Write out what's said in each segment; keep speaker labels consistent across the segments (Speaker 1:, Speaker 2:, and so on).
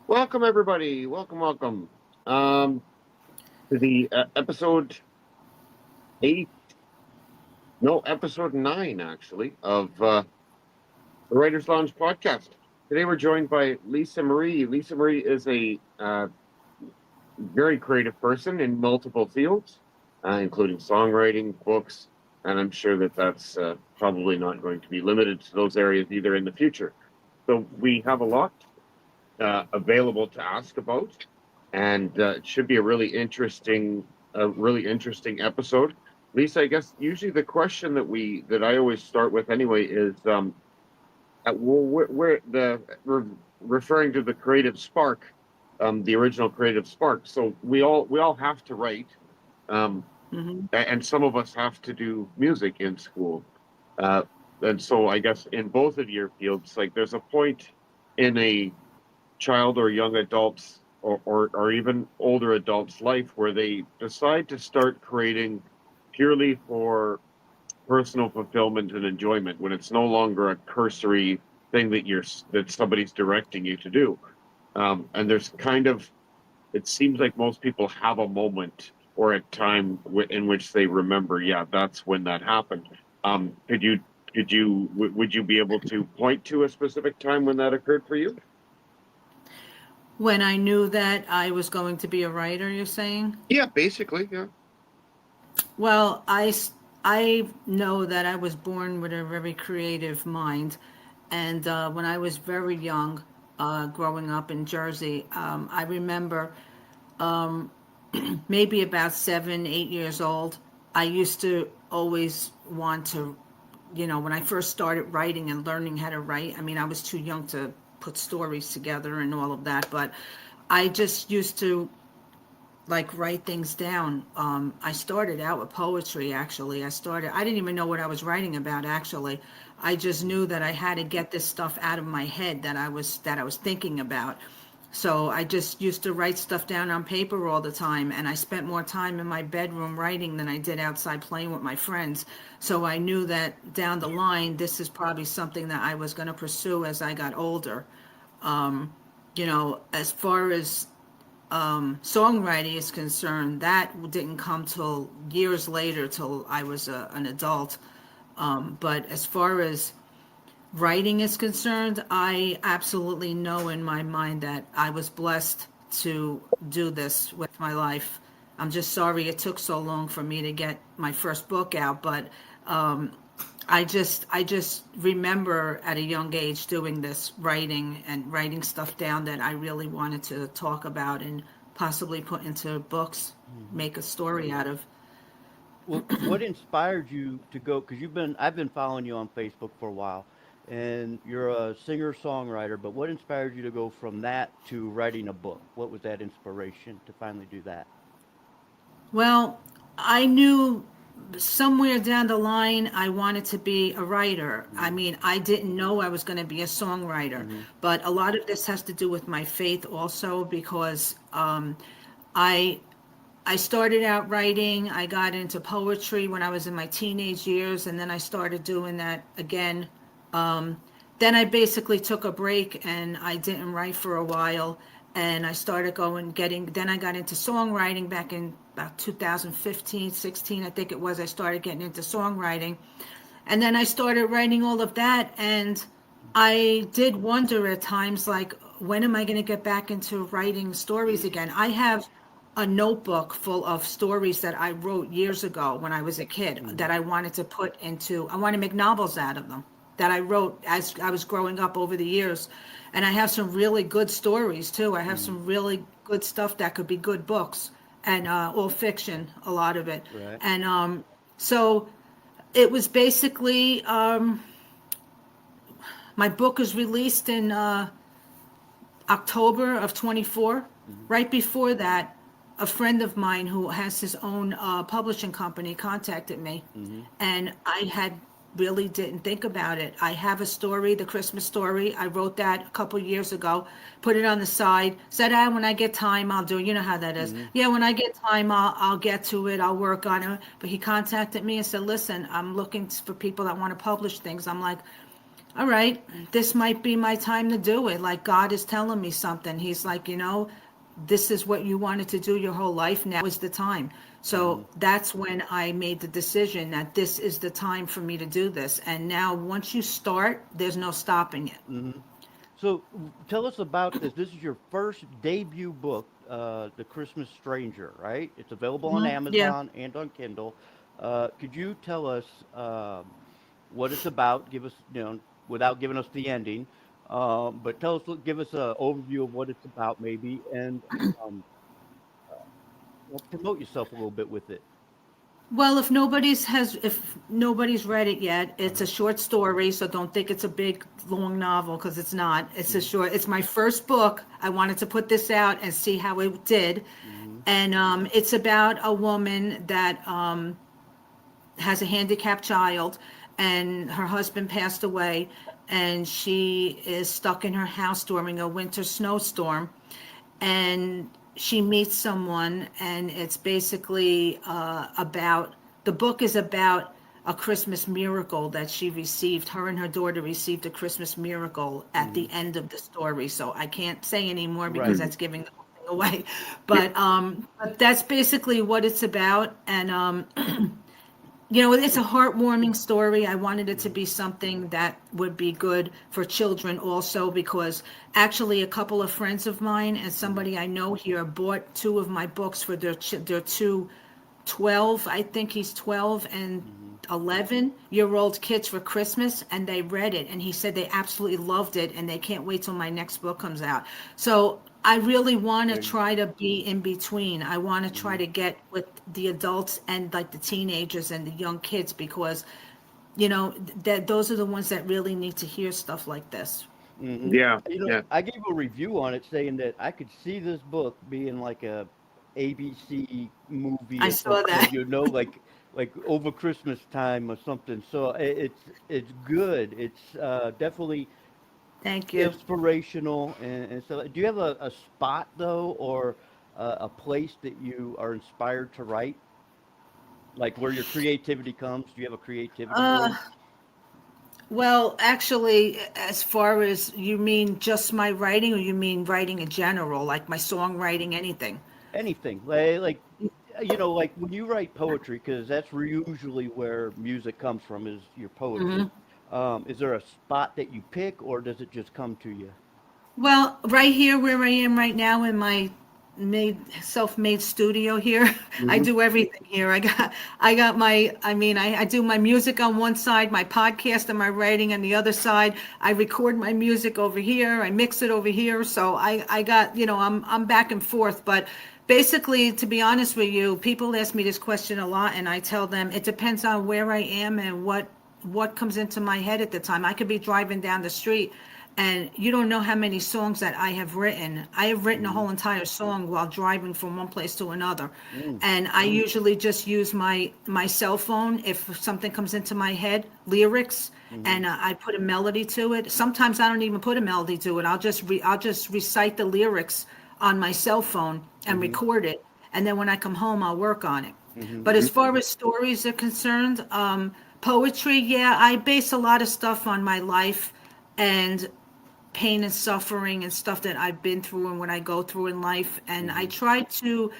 Speaker 1: Welcome, everybody. Welcome. Um, to the episode 8, no, episode 9, actually, of the Writers Lounge podcast. Today we're joined by Lisa Marie. Lisa Marie is a very creative person in multiple fields, including songwriting, books, and I'm sure that that's probably not going to be limited to those areas either in the future. So we have a lot available to ask about, and it should be a really interesting episode. Lisa, I guess usually the question that I always start with anyway is, where referring to the creative spark, the original creative spark. So we all have to write, um,
Speaker 2: Hmm.
Speaker 1: and some of us have to do music in school. Uh, and so I guess in both of your fields, like there's a point in a child or young adults or even older adults' life where they decide to start creating purely for personal fulfillment and enjoyment when it's no longer a cursory thing that somebody's directing you to do. And there's kind of it seems like most people have a moment or a time in which they remember, yeah, that's when that happened. Would you be able to point to a specific time when that occurred for you?
Speaker 2: When I knew that I was going to be a writer, you're saying?
Speaker 1: Yeah, basically, yeah.
Speaker 2: Well, I know that I was born with a very creative mind. And when I was very young, growing up in Jersey, I remember maybe about 7, 8 years old, I used to always want to, when I first started writing and learning how to write, I mean, I was too young to put stories together and all of that, but I just used to like write things down. I started out with poetry actually. I didn't even know what I was writing about actually. I just knew that I had to get this stuff out of my head that I was thinking about. So I just used to write stuff down on paper all the time, and I spent more time in my bedroom writing than I did outside playing with my friends. So I knew that down the line, this is probably something that I was going to pursue as I got older. As far as songwriting is concerned, that didn't come till years later, till I was an adult. But as far as writing is concerned, I absolutely know in my mind that I was blessed to do this with my life. I'm just sorry it took so long for me to get my first book out, but I just remember at a young age doing this, writing and writing stuff down that I really wanted to talk about and possibly put into books,
Speaker 3: Hmm.
Speaker 2: make a story out of.
Speaker 3: Well, what inspired you to go? Because I've been following you on Facebook for a while, and you're a singer-songwriter. But what inspired you to go from that to writing a book? What was that inspiration to finally do that?
Speaker 2: Well, I knew somewhere down the line I wanted to be a writer. I
Speaker 3: Mm-hmm.
Speaker 2: mean, I didn't know I was going to be a songwriter,
Speaker 3: Mm-hmm.
Speaker 2: but a lot of this has to do with my faith also because I I started out writing. I got into poetry when I was in my teenage years, and then I started doing that again. Then I basically took a break and I didn't write for a while. And I started then I got into songwriting back in about 2015, 16, I think it was. I started getting into songwriting. And then I started writing all of that. And I did wonder at times, like, when am I going to get back into writing stories again? I have a notebook full of stories that I wrote years ago when I was a kid
Speaker 3: Mm-hmm.
Speaker 2: that I want to make novels out of them that I wrote as I was growing up over the years. And I have some really good stories too. I have
Speaker 3: Mm-hmm.
Speaker 2: some really good stuff that could be good books and all fiction, a lot of it.
Speaker 3: Right.
Speaker 2: And so it was basically my book was released in October of 24.
Speaker 3: Mm-hmm.
Speaker 2: Right before that, a friend of mine who has his own publishing company contacted me,
Speaker 3: Mm-hmm.
Speaker 2: and I had really didn't think about it. I have a story, the Christmas story. I wrote that a couple years ago, put it on the side, said, when I get time, I'll do it. You know how that is.
Speaker 3: Mm-hmm.
Speaker 2: Yeah, when I get time, I'll get to it. I'll work on it. But he contacted me and said, listen, I'm looking for people that want to publish things. I'm like, all right, this might be my time to do it. Like God is telling me something. He's like, this is what you wanted to do your whole life. Now is the time.
Speaker 3: Mm-hmm.
Speaker 2: So that's when I made the decision that this is the time for me to do this. And now once you start, there's no stopping it.
Speaker 3: Mm-hmm. So tell us about this. This is your first debut book, The Christmas Stranger, right? It's available on
Speaker 2: Yeah.
Speaker 3: Amazon and on Kindle. Could you tell us what it's about? Give us, without giving us the ending, but give us an overview of what it's about, maybe, and um, promote yourself a little bit with it.
Speaker 2: Well, if nobody's read it yet, it's a
Speaker 3: Uh-huh.
Speaker 2: short story, so don't think it's a big long novel because it's not.
Speaker 3: Mm-hmm.
Speaker 2: It's my first book. I wanted to put this out and see how it did.
Speaker 3: Mm-hmm.
Speaker 2: And it's about a woman that has a handicapped child, and her husband passed away, and she is stuck in her house during a winter snowstorm, and she meets someone, and it's basically about the book is about a Christmas miracle that she received. Her and her daughter received a Christmas miracle at
Speaker 3: Mm-hmm.
Speaker 2: the end of the story. So I can't say anymore because
Speaker 3: Right.
Speaker 1: Mhm.
Speaker 2: that's giving the whole thing away.
Speaker 1: Yeah.
Speaker 2: But that's basically what it's about. And it's a heartwarming story. I wanted it to
Speaker 3: Mm-hmm.
Speaker 2: be something that would be good for children also, because actually a couple of friends of mine and
Speaker 3: Mm-hmm.
Speaker 2: somebody I know here bought two of my books for their two 12, I think he's 12 and
Speaker 3: Mm-hmm.
Speaker 2: 11-year-old kids for Christmas, and they read it, and he said they absolutely loved it, and they can't wait till my next book comes out. So I really want to
Speaker 3: There you-
Speaker 2: try to be in between. I want to try
Speaker 3: Mhm.
Speaker 2: to get with the adults and like the teenagers and the young kids, because that those are the ones that really need to hear stuff like this.
Speaker 3: Mhm.
Speaker 1: Yeah. Yeah.
Speaker 3: I gave a review on it saying that I could see this book being like a ABC movie
Speaker 2: I
Speaker 3: or
Speaker 2: saw
Speaker 3: something,
Speaker 2: that.
Speaker 3: like over Christmas time or something. So it's good. It's definitely
Speaker 2: Thank you.
Speaker 3: inspirational and so. Do you have a spot though, or a place that you are inspired to write, like where your creativity comes? Do you have a creativity
Speaker 2: Uh,
Speaker 3: place?
Speaker 2: Well, actually, as far as you mean just my writing, or you mean writing in general, like my songwriting, anything?
Speaker 3: Anything like when you write poetry, because that's usually where music comes from, is your poetry. Is there a spot that you pick, or does it just come to you?
Speaker 2: Well, right here where I am right now in my self-made studio here, I
Speaker 1: Hmm.
Speaker 2: do everything here. I got I do my music on one side, my podcast and my writing on the other side. I record my music over here, I mix it over here. So I got, I'm back and forth, but basically, to be honest with you, people ask me this question a lot, and I tell them it depends on where I am and what comes into my head at the time. I could be driving down the street, and you don't know how many songs that I have written. I have written a
Speaker 3: Mm-hmm.
Speaker 2: whole entire song while driving from one place to another.
Speaker 3: Mm,
Speaker 2: And I usually just use my cell phone if something comes into my head, lyrics,
Speaker 3: mm-hmm.
Speaker 2: and I put a melody to it. Sometimes I don't even put a melody to it. I'll just recite the lyrics on my cell phone and
Speaker 3: Mm-hmm.
Speaker 2: record it. And then when I come home, I'll work on it.
Speaker 3: Mm-hmm.
Speaker 2: But as far as stories are concerned, poetry, yeah, I base a lot of stuff on my life and pain and suffering and stuff that I've been through and what I go through in life. And I
Speaker 3: Mm-hmm.
Speaker 2: try to,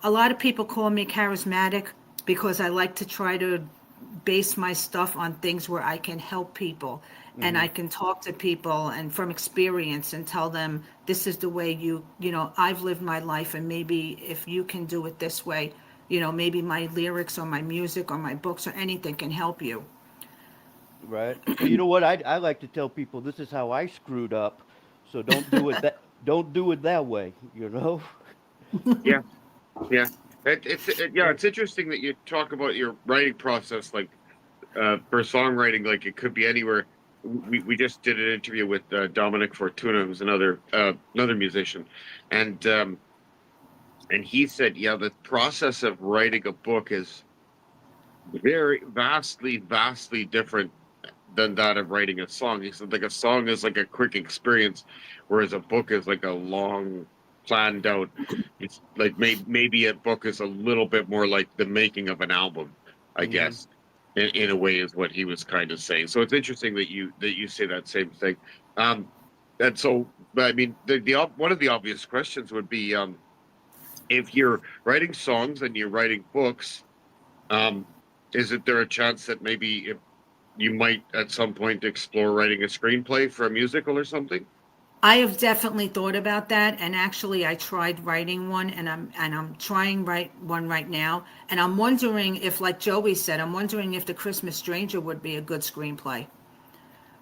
Speaker 2: a lot of people call me charismatic because I like to try to base my stuff on things where I can help people and
Speaker 3: Mm-hmm.
Speaker 2: I can talk to people and from experience and tell them this is the way I've lived my life, and maybe if you can do it this way, maybe my lyrics or my music or my books or anything can help you.
Speaker 3: Right. Well, you know what? I like to tell people this is how I screwed up, so don't do it that way. You know.
Speaker 1: Yeah. Yeah. Yeah.
Speaker 3: Yeah.
Speaker 1: It's interesting that you talk about your writing process, like for songwriting. Like it could be anywhere. We just did an interview with Dominic Fortuna, who's another musician, and um, and he said, yeah, the process of writing a book is very vastly different than that of writing a song. He said like a song is like a quick experience, whereas a book is like a long planned out. It's like maybe a book is a little bit more like the making of an album, I
Speaker 3: Mm-hmm.
Speaker 1: guess. in a way, is what he was kind of saying. So it's interesting that you say that same thing. Um, and so, but I mean, one of the obvious questions would be, if you're writing songs and you're writing books, um, is it there a chance that maybe if you might at some point explore writing a screenplay for a musical or something?
Speaker 2: I have definitely thought about that, and actually, I tried writing one, and I'm trying write one right now, and I'm wondering if, like Joey said, I'm wondering if The Christmas Stranger would be a good screenplay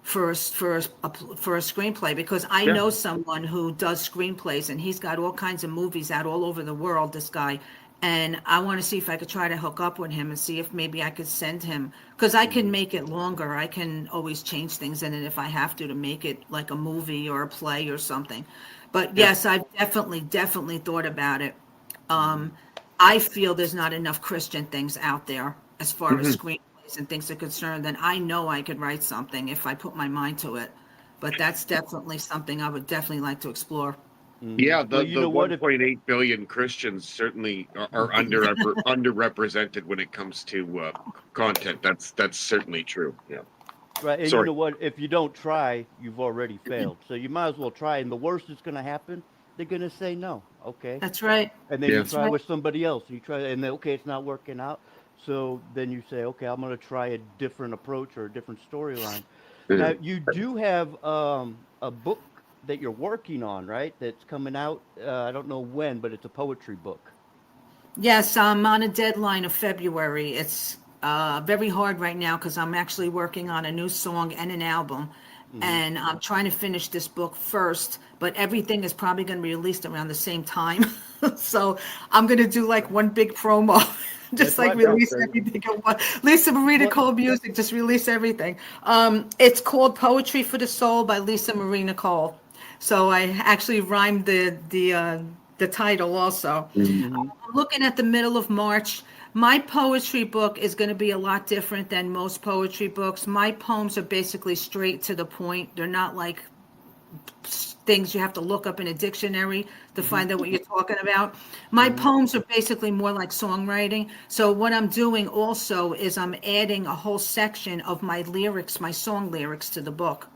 Speaker 2: for a screenplay, because I
Speaker 1: Yeah.
Speaker 2: know someone who does screenplays, and he's got all kinds of movies out all over the world, this guy. And I want to see if I could try to hook up with him and see if maybe I could send him, because I can
Speaker 3: Hmm.
Speaker 2: make it longer. I can always change things in it if I have to make it like a movie or a play or something. But
Speaker 1: Yeah.
Speaker 2: yes, I've definitely thought about it.
Speaker 3: Hmm.
Speaker 2: I feel there's not enough Christian things out there as far as
Speaker 1: Hmm.
Speaker 2: screenplays and things are concerned. Then I know I could write something if I put my mind to it. But that's definitely something I would definitely like to explore.
Speaker 3: Hmm.
Speaker 1: Yeah,
Speaker 3: Well,
Speaker 1: the
Speaker 3: you
Speaker 1: the
Speaker 3: know what? If
Speaker 1: 1.8 billion Christians certainly are underrepresented when it comes to content. That's certainly true. Yeah.
Speaker 3: right, and you
Speaker 1: Sorry.
Speaker 3: know what? If you don't try, you've already failed. So you might as well try. And the worst that's going to happen, they're going to say no. Okay.
Speaker 2: That's right.
Speaker 3: And then you
Speaker 1: Yeah.
Speaker 2: That's
Speaker 3: try
Speaker 2: right.
Speaker 3: with somebody else. And you try, and then okay, it's not working out. So then you say, okay, I'm going to try a different approach or a different storyline. Now
Speaker 1: Mhm.
Speaker 3: you do have a book that you're working on, right? That's coming out. I don't know when, but it's a poetry book.
Speaker 2: Yes, I'm on a deadline of February. It's very hard right now because I'm actually working on a new song and an album.
Speaker 3: Hmm.
Speaker 2: And I'm trying to finish this book first, but everything is probably going to be released around the same time. So I'm going to do like one big promo, just
Speaker 3: That's
Speaker 2: like
Speaker 3: right.
Speaker 1: Yeah.
Speaker 2: release
Speaker 1: Very good.
Speaker 2: everything at once. Lisa Marie
Speaker 3: Well,
Speaker 2: Nicole music, just release everything. It's called Poetry for the Soul by Lisa Marie Nicole. So I actually rhymed the title also.
Speaker 1: Mhm.
Speaker 3: hmm
Speaker 2: I'm looking at the middle of March. My poetry book is going to be a lot different than most poetry books. My poems are basically straight to the point. They're not like things you have to look up in a dictionary to
Speaker 3: hmm
Speaker 2: find out what you're talking about. My
Speaker 3: hmm
Speaker 2: poems are basically more like songwriting. So what I'm doing also is I'm adding a whole section of my lyrics, my song lyrics to the book.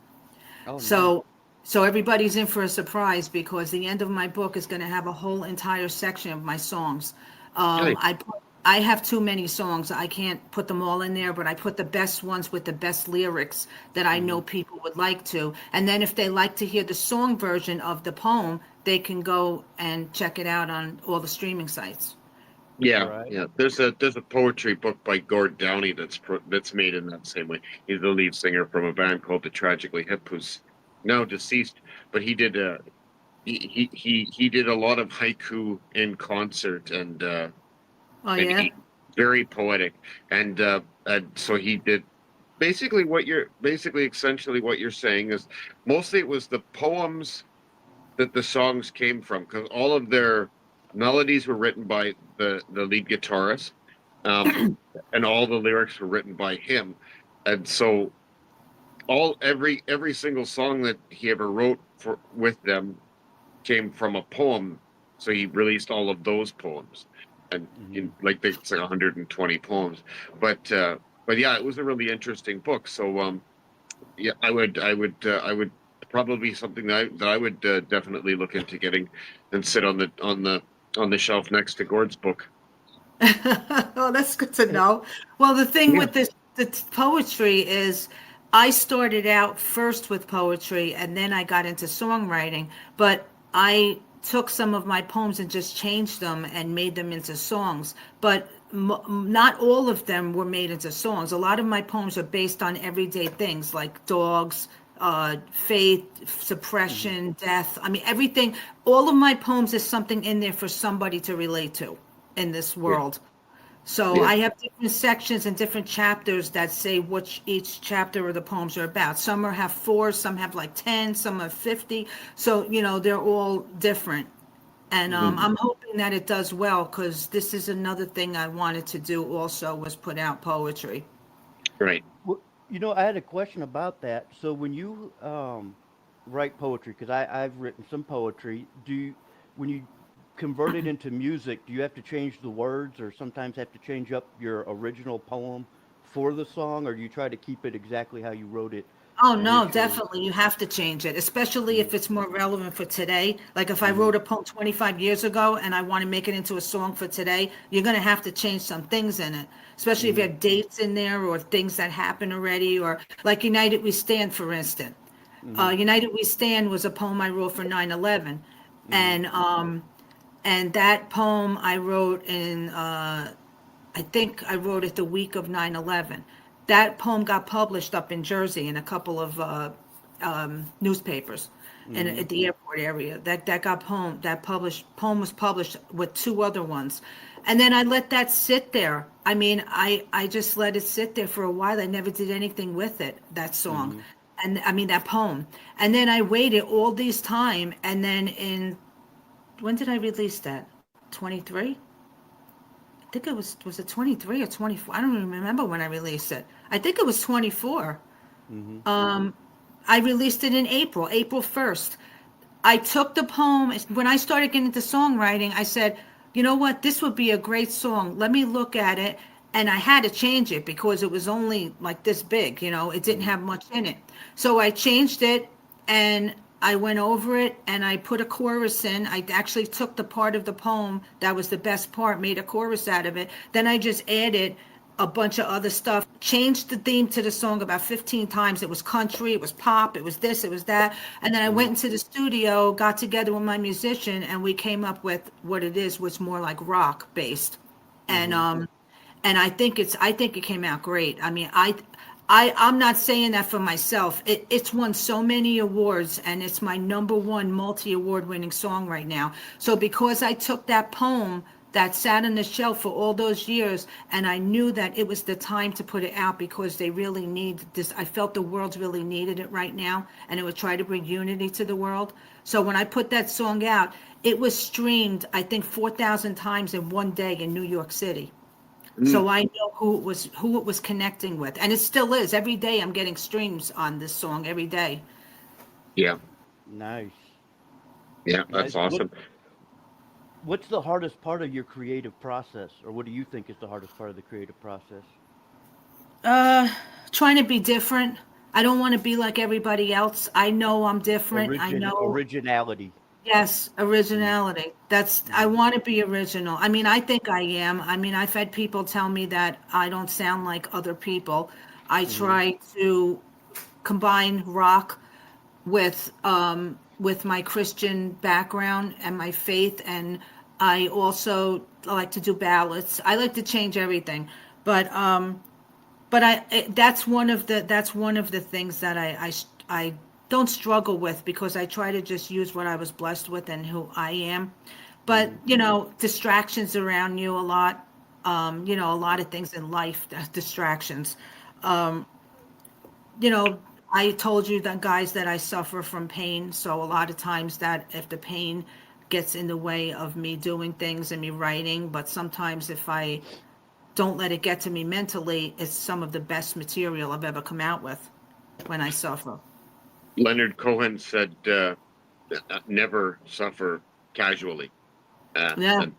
Speaker 3: Oh, nice.
Speaker 2: So so everybody's in for a surprise because the end of my book is going to have a whole entire section of my songs.
Speaker 1: Nice.
Speaker 2: I have too many songs. I can't put them all in there, but I put the best ones with the best lyrics that I know
Speaker 3: Hmm.
Speaker 2: people would like to. And then if they like to hear the song version of the poem, they can go and check it out on all the streaming sites.
Speaker 1: Yeah.
Speaker 3: Right.
Speaker 1: Yeah. There's a poetry book by Gord Downey that's made in that same way. He's the lead singer from a band called the Tragically Hip, who's now deceased, but he did a lot of haiku in concert,
Speaker 2: Oh
Speaker 1: and
Speaker 2: yeah.
Speaker 1: he very poetic, and so he did basically essentially what you're saying is mostly it was the poems that the songs came from, because all of their melodies were written by the lead guitarist, um and all the lyrics were written by him, and so every single song that he ever wrote for with them came from a poem. So he released all of those poems, and
Speaker 3: Hmm.
Speaker 1: in like it's like 120 poems. But yeah, it was a really interesting book. So yeah, I would probably something that I would definitely look into getting and sit on the shelf next to Gord's book.
Speaker 2: Oh, that's good to know. Well, the thing
Speaker 1: Yeah.
Speaker 2: with the poetry is I started out first with poetry and then I got into songwriting, but I took some of my poems and just changed them and made them into songs. But not all of them were made into songs. A lot of my poems are based on everyday things like dogs, faith,
Speaker 3: Hmm.
Speaker 2: suppression, death. I mean, everything, all of my poems is something in there for somebody to relate to in this
Speaker 1: Yeah.
Speaker 2: world. So
Speaker 1: Yeah.
Speaker 2: I have different sections and different chapters that say which each chapter of the poems are about. Some have four, some have like 10, some have 50. So, they're all different. And
Speaker 3: Hmm.
Speaker 2: I'm hoping that it does well because this is another thing I wanted to do also was put out poetry.
Speaker 1: Right.
Speaker 3: Well, I had a question about that. So when you write poetry, because I've written some poetry, when you convert it into music, do you have to change the words, or sometimes have to change up your original poem for the song, or do you try to keep it exactly how you wrote it
Speaker 2: Oh no,
Speaker 3: initially?
Speaker 2: definitely. You have to change it, especially
Speaker 3: Mm-hmm.
Speaker 2: if it's more relevant for today. Like if I
Speaker 3: Mm-hmm.
Speaker 2: wrote a poem 25 years ago and I want to make it into a song for today, you're going to have to change some things in it, especially if you
Speaker 3: Mm-hmm.
Speaker 2: have dates in there or things that happened already, or like United We Stand, for instance.
Speaker 3: Mm-hmm.
Speaker 2: United We Stand was a poem I wrote for 9/11,
Speaker 3: Mm-hmm.
Speaker 2: and that poem I wrote in I think I wrote it the week of 9/11. That poem got published up in Jersey in a couple of newspapers and
Speaker 3: Mm-hmm.
Speaker 2: at the airport area. That poem was published with two other ones. And then I let that sit there. I mean, I just let it sit there for a while. I never did anything with it, that song.
Speaker 3: Mm-hmm.
Speaker 2: And I mean that poem. And then I waited all this time, and then in when did I release that? 23? I think it was it 23 or 24? I don't even remember when I released it. I think it was 24.
Speaker 3: Mm-hmm.
Speaker 2: I released it in April, April 1st. I took the poem when I started getting into songwriting. I said, you know what, this would be a great song. Let me look at it. And I had to change it because it was only like this big, it didn't
Speaker 3: Mm-hmm.
Speaker 2: have much in it. So I changed it and I went over it and I put a chorus in. I actually took the part of the poem that was the best part, made a chorus out of it. Then I just added a bunch of other stuff, changed the theme to the song about 15 times. It was country, it was pop, it was this, it was that. And then I
Speaker 3: Mm-hmm.
Speaker 2: went into the studio, got together with my musician, and we came up with what it is, which more like rock based. And
Speaker 3: Mm-hmm.
Speaker 2: and I think it came out great. I mean, I'm not saying that for myself. It's won so many awards, and it's my number one multi-award winning song right now. So because I took that poem that sat on the shelf for all those years, and I knew that it was the time to put it out because they really need this. I felt the world really needed it right now, and it would try to bring unity to the world. So when I put that song out, it was streamed, I think, 4,000 times in one day in New York City.
Speaker 1: Mm,
Speaker 2: So I know who it was connecting with, and it still is. Every day I'm getting streams on this song every day.
Speaker 1: yeah,
Speaker 3: Nice.
Speaker 1: yeah,
Speaker 3: Nice.
Speaker 1: that's awesome.
Speaker 3: What's the hardest part of your creative process, or what do you think is the hardest part of the creative process?
Speaker 2: Uh, Trying to be different. I don't want to be like everybody else. I know I'm different. I know.
Speaker 3: Originality.
Speaker 2: Yes,
Speaker 3: Mm-hmm.
Speaker 2: originality. I
Speaker 3: Mm-hmm.
Speaker 2: want to be original. I mean, I think I am. I mean, I've had people tell me that I don't sound like other people. I
Speaker 3: Mm-hmm.
Speaker 2: try to combine rock with my Christian background and my faith, and I also like to do ballads. I like to change everything, but that's one of the things that I don't struggle with because I try to just use what I was blessed with and who I am. But
Speaker 3: Mm-hmm.
Speaker 2: distractions around you a lot. A lot of things in life, distractions. you know, I told you that guys that I suffer from pain. So a lot of times that if the pain gets in the way of me doing things and me writing, but sometimes if I don't let it get to me mentally, it's some of the best material I've ever come out with when I suffer.
Speaker 1: Leonard Cohen said, "Never suffer casually,"
Speaker 2: Yeah.
Speaker 1: and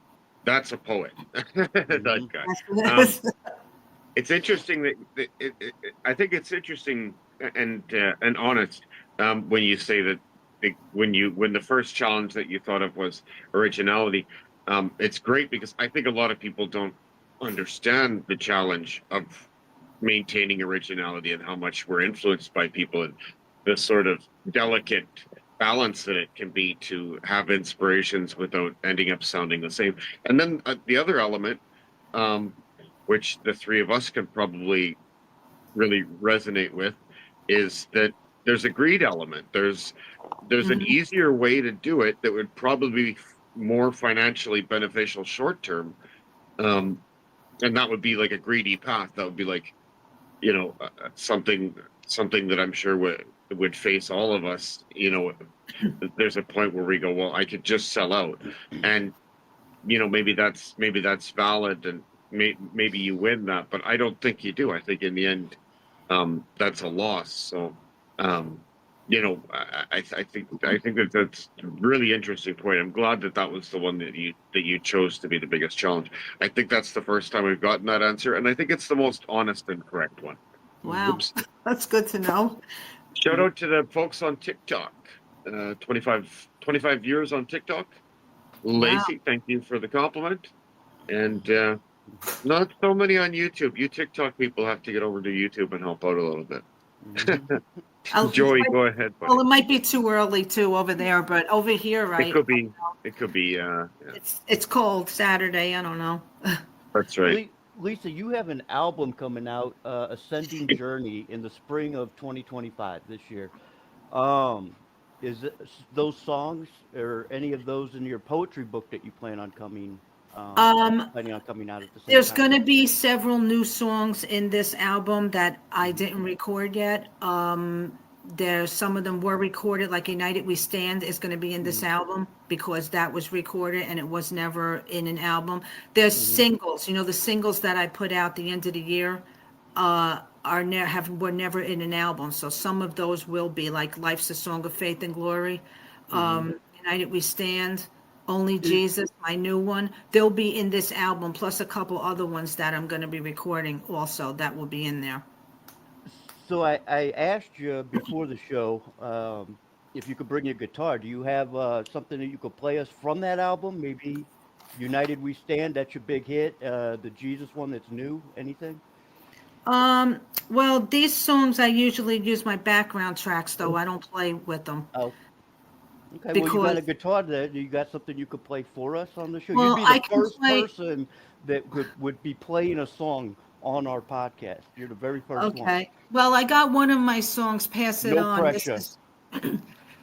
Speaker 1: that's a poet. That
Speaker 3: Mm-hmm.
Speaker 1: guy. Um,
Speaker 2: That's,
Speaker 1: it's interesting I think it's interesting and honest when you say that when the first challenge that you thought of was originality. It's great because I think a lot of people don't understand the challenge of maintaining originality and how much we're influenced by people and the sort of delicate balance that it can be to have inspirations without ending up sounding the same. And then the other element, um, which the three of us can probably really resonate with, is that there's a greed element. There's an
Speaker 2: Mhm.
Speaker 1: easier way to do it that would probably be more financially beneficial short term, um, and that would be like a greedy path. That would be like something that I'm sure would face all of us. There's a point where we go, well, I could just sell out, and maybe that's valid, and maybe you win that, but I don't think you do. I think in the end, that's a loss. So, um, I think that's a really interesting point. I'm glad that was the one that you chose to be the biggest challenge. I think that's the first time we've gotten that answer, and I think it's the most honest and correct one.
Speaker 2: Wow,
Speaker 1: Oops.
Speaker 2: that's good to know.
Speaker 1: Shout out to the folks on TikTok. 25 years on TikTok.
Speaker 2: Wow.
Speaker 1: Lacey, thank you for the compliment. And not so many on YouTube. You TikTok people have to get over to YouTube and help out a little bit. Joey, go ahead, buddy.
Speaker 2: Well, it might be too early too over there, but over here, right?
Speaker 1: It could be. It could be. Yeah.
Speaker 2: It's cold Saturday. I don't know.
Speaker 1: That's right.
Speaker 3: Lisa, you have an album coming out, Ascending Journey, in the spring of 2025 this year. Is it those songs or any of those in your poetry book that you plan on planning on coming out at the same
Speaker 2: There's
Speaker 3: time?
Speaker 2: going to be several new songs in this album that I didn't record yet. There's some of them were recorded, like United We Stand is going to be in this album because that was recorded and it was never in an album. There's singles, the singles that I put out the end of the year were never in an album. So some of those will be like Life's a Song of Faith and Glory, United We Stand, Only Jesus, my new one. They'll be in this album, plus a couple other ones that I'm going to be recording also that will be in there.
Speaker 3: So I asked you before the show if you could bring your guitar. Do you have something that you could play us from that album? Maybe United We Stand, that's your big hit. The Jesus one that's new. Anything?
Speaker 2: Well, these songs I usually use my background tracks, though I don't play with them.
Speaker 3: Oh, okay.
Speaker 2: Because,
Speaker 3: well, you got a guitar there. You got something you could play for us on the show?
Speaker 2: Well,
Speaker 3: You'd be
Speaker 2: I
Speaker 3: the
Speaker 2: can
Speaker 3: first
Speaker 2: play.
Speaker 3: person that would be playing a song on our podcast. You're the very first one.
Speaker 2: Okay. Well, I got one of my songs, Pass It
Speaker 3: No
Speaker 2: On.
Speaker 3: pressure.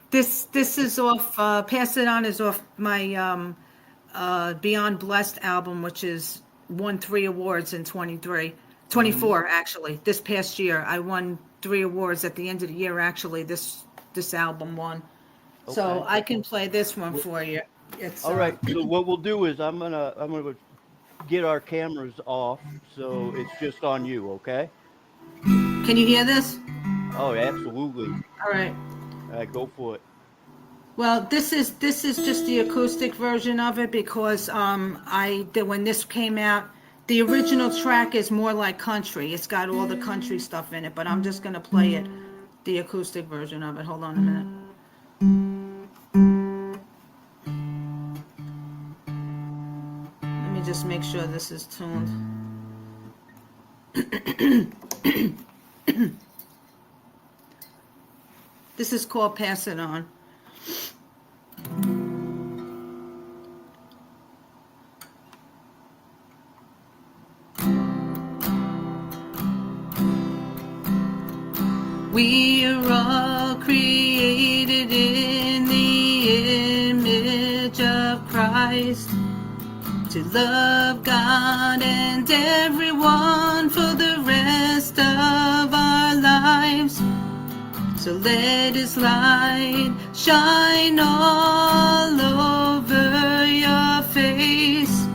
Speaker 2: This is off, Pass It On is off my Beyond Blessed album, which is won 3 awards in 24 actually. This past year, I won 3 awards at the end of the year. Actually, this album won. So
Speaker 3: Okay.
Speaker 2: I can play this one for you. It's
Speaker 3: All right. So what we'll do is I'm gonna get our cameras off, so it's just on you. Okay?
Speaker 2: Can you hear this?
Speaker 3: Oh, absolutely.
Speaker 2: All right.
Speaker 3: All right, go for it.
Speaker 2: Well, this is just the acoustic version of it because when this came out, the original track is more like country. It's got all the country stuff in it, but I'm just gonna play it, the acoustic version of it. Hold on a minute. Let me just make sure this is tuned. This is called Pass It On. We are all created in the image of Christ to love God and everyone for the rest of our lives. So let His light shine all over your face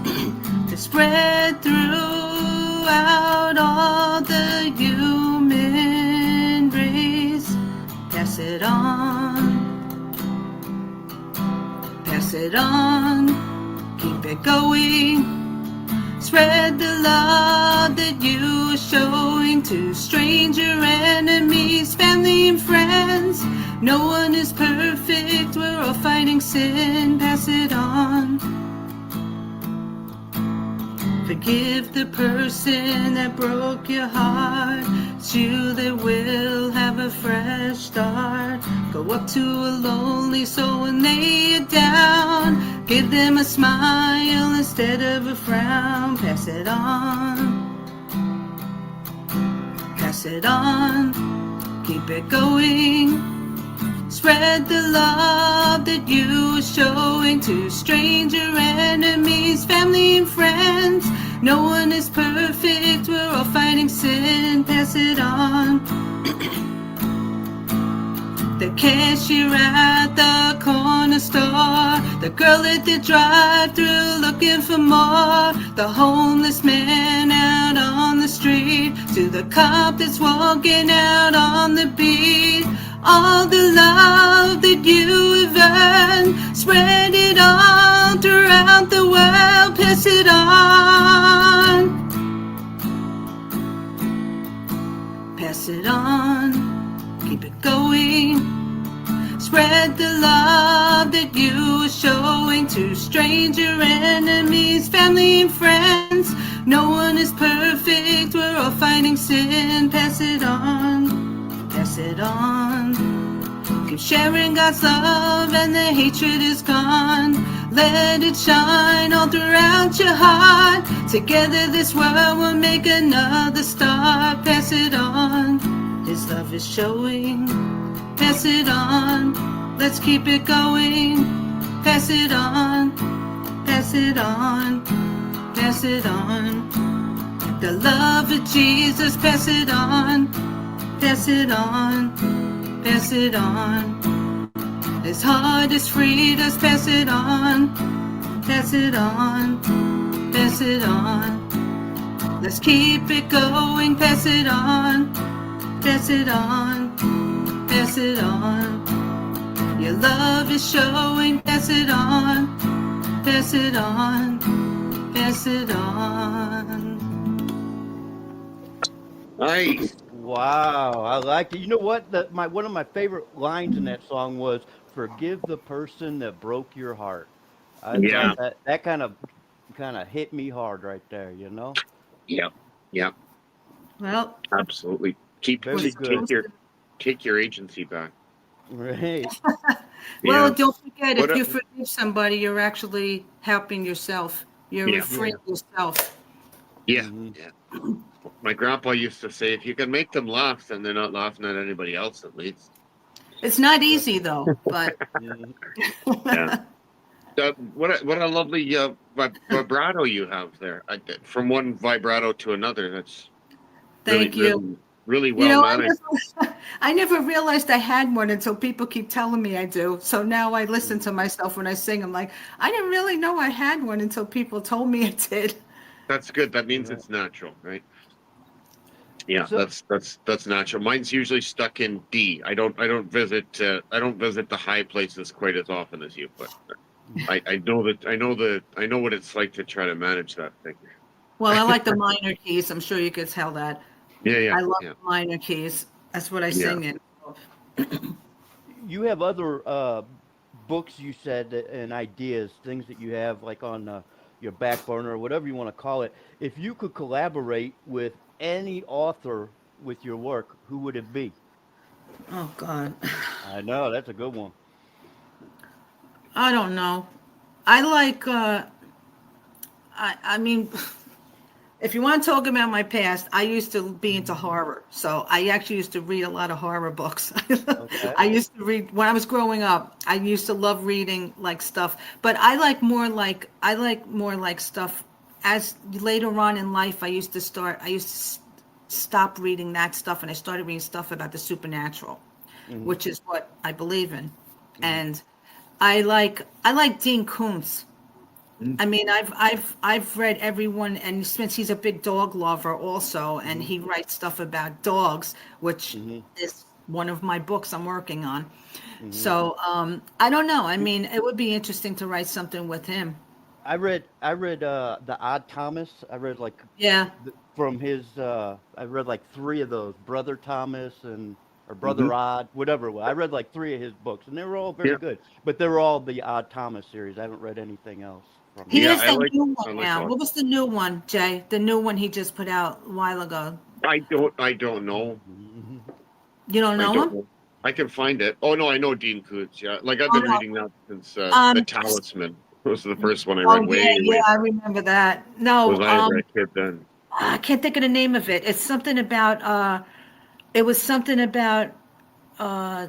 Speaker 2: to spread throughout all the human race. Pass it on. Pass it on. Keep it going. Spread the love that you are showing to stranger enemies, family and friends. No one is perfect, we're all fighting sin. Pass it on. Forgive the person that broke your heart. It's you that will have a fresh start. Go up to a lonely soul and lay it down. Give them a smile instead of a frown. Pass it on. Pass it on. Keep it going. Spread the love that you are showing to stranger enemies, family and friends. No one is perfect, we're all fighting sin. Pass it on. The cashier at the corner store, the girl at the drive-thru looking for more, the homeless man out on the street, to the cop that's walking out on the beat. all the love that you have earned. Spread it all throughout the world. Pass it on. Pass it on. Keep it going. Spread the love that you are showing to stranger enemies, family and friends. No one is perfect, we're all fighting sin. Pass it on, pass it on. Keep sharing God's love and the hatred is gone. Let it shine all throughout your heart. Together this world will make another star. Pass it on, His love is showing. Pass it on, let's keep it going. Pass it on, pass it on, pass it on. The love of Jesus, pass it on, pass it on, pass it on. His heart is freed us, pass it on, pass it on, pass it on. Let's keep it going, pass it on, pass it on. Pass it on. Your love is showing. Pass it on. Pass it on. Pass it on.
Speaker 1: Nice.
Speaker 3: Wow, I liked it. You know what? One of my favorite lines in that song was "Forgive the person that broke your heart." I
Speaker 1: Yeah.
Speaker 3: thought that kind of hit me hard right there. You know,
Speaker 1: Yeah. Yeah.
Speaker 2: Well,
Speaker 1: Absolutely. Keep
Speaker 3: very
Speaker 2: we're
Speaker 1: take,
Speaker 3: good.
Speaker 2: supposed to.
Speaker 1: take your agency back.
Speaker 3: Right.
Speaker 2: Well,
Speaker 1: Yeah.
Speaker 2: don't forget,
Speaker 1: What
Speaker 2: if
Speaker 1: a,
Speaker 2: you forgive somebody, you're actually helping yourself. You're
Speaker 1: yeah.
Speaker 3: Yeah.
Speaker 2: freeing yourself.
Speaker 1: Yeah.
Speaker 3: Hmm.
Speaker 1: Yeah. My grandpa used to say, if you can make them laugh, then they're not laughing at anybody else, at least.
Speaker 2: It's not
Speaker 3: Right.
Speaker 2: easy though, but
Speaker 3: Mhm.
Speaker 1: Yeah. What a lovely vibrato you have there. From one vibrato to another. That's really,
Speaker 2: thank you.
Speaker 1: really, really
Speaker 2: You
Speaker 1: well
Speaker 2: know,
Speaker 1: managed.
Speaker 2: I never realized I had one until people keep telling me I do. So now I listen to myself when I sing. I'm like, I didn't really know I had one until people told me I did.
Speaker 1: That's good. That means
Speaker 3: Right.
Speaker 1: it's natural, right? Yeah,
Speaker 3: So
Speaker 1: that's natural. Mine's usually stuck in D. I don't visit the high places quite as often as you, but
Speaker 3: mhm.
Speaker 1: I know what it's like to try to manage that thing.
Speaker 2: Well, I like the minor keys. I'm sure you could tell that.
Speaker 1: Yeah, yeah,
Speaker 2: I love
Speaker 1: yeah,
Speaker 2: the minor keys. That's what I
Speaker 1: yeah.
Speaker 2: sing in.
Speaker 3: You have other books you said and ideas, things that you have like on your back burner or whatever you want to call it. If you could collaborate with any author with your work, who would it be?
Speaker 2: Oh God,
Speaker 3: I know that's a good one.
Speaker 2: I don't know. I like. I mean, if you want to talk about my past, I used to be into horror. So I actually used to read a lot of horror books.
Speaker 3: Okay.
Speaker 2: I used to read when I was growing up. I used to love reading like stuff, but I like more like stuff as later on in life I used to stop reading that stuff and I started reading stuff about the supernatural,
Speaker 3: Hmm.
Speaker 2: which is what I believe in.
Speaker 3: Hmm.
Speaker 2: And I like Dean Koontz.
Speaker 1: Mm,
Speaker 2: I mean, I've read everyone, and since he's a big dog lover also, and
Speaker 3: Hmm.
Speaker 2: he writes stuff about dogs, which
Speaker 3: Hmm.
Speaker 2: is one of my books I'm working on.
Speaker 3: Hmm.
Speaker 2: So I don't know. I mean, it would be interesting to write something with him.
Speaker 3: I read the Odd Thomas. I read like
Speaker 2: Yeah.
Speaker 3: from his I read like three of those, Brother Thomas and or
Speaker 1: hmm
Speaker 3: Brother Odd, whatever it was. I read like three of his books and they were all very
Speaker 1: Yeah,
Speaker 3: good. But they were all the Odd Thomas series. I haven't read anything else from
Speaker 2: He
Speaker 3: him.
Speaker 1: yeah.
Speaker 2: has
Speaker 1: I
Speaker 2: that
Speaker 1: like
Speaker 2: new
Speaker 1: I
Speaker 2: one
Speaker 1: like
Speaker 2: now.
Speaker 1: all.
Speaker 2: What was the new one, Jay? The new one he just put out a while ago.
Speaker 1: I don't know.
Speaker 3: Mhm.
Speaker 2: You don't
Speaker 1: I
Speaker 2: know
Speaker 1: don't
Speaker 2: him?
Speaker 1: know. I can find it. Oh no, I know Dean Koontz. Yeah, like I've
Speaker 2: Oh
Speaker 1: been
Speaker 2: no.
Speaker 1: reading that since The
Speaker 2: Um.
Speaker 1: Talisman was the first one I read.
Speaker 2: Oh yeah,
Speaker 1: Way,
Speaker 2: yeah.
Speaker 1: way
Speaker 2: I remember that.
Speaker 1: was
Speaker 2: No.
Speaker 1: I ever a kid then?
Speaker 2: I can't think of the name of it. It's something about. It was something about uh,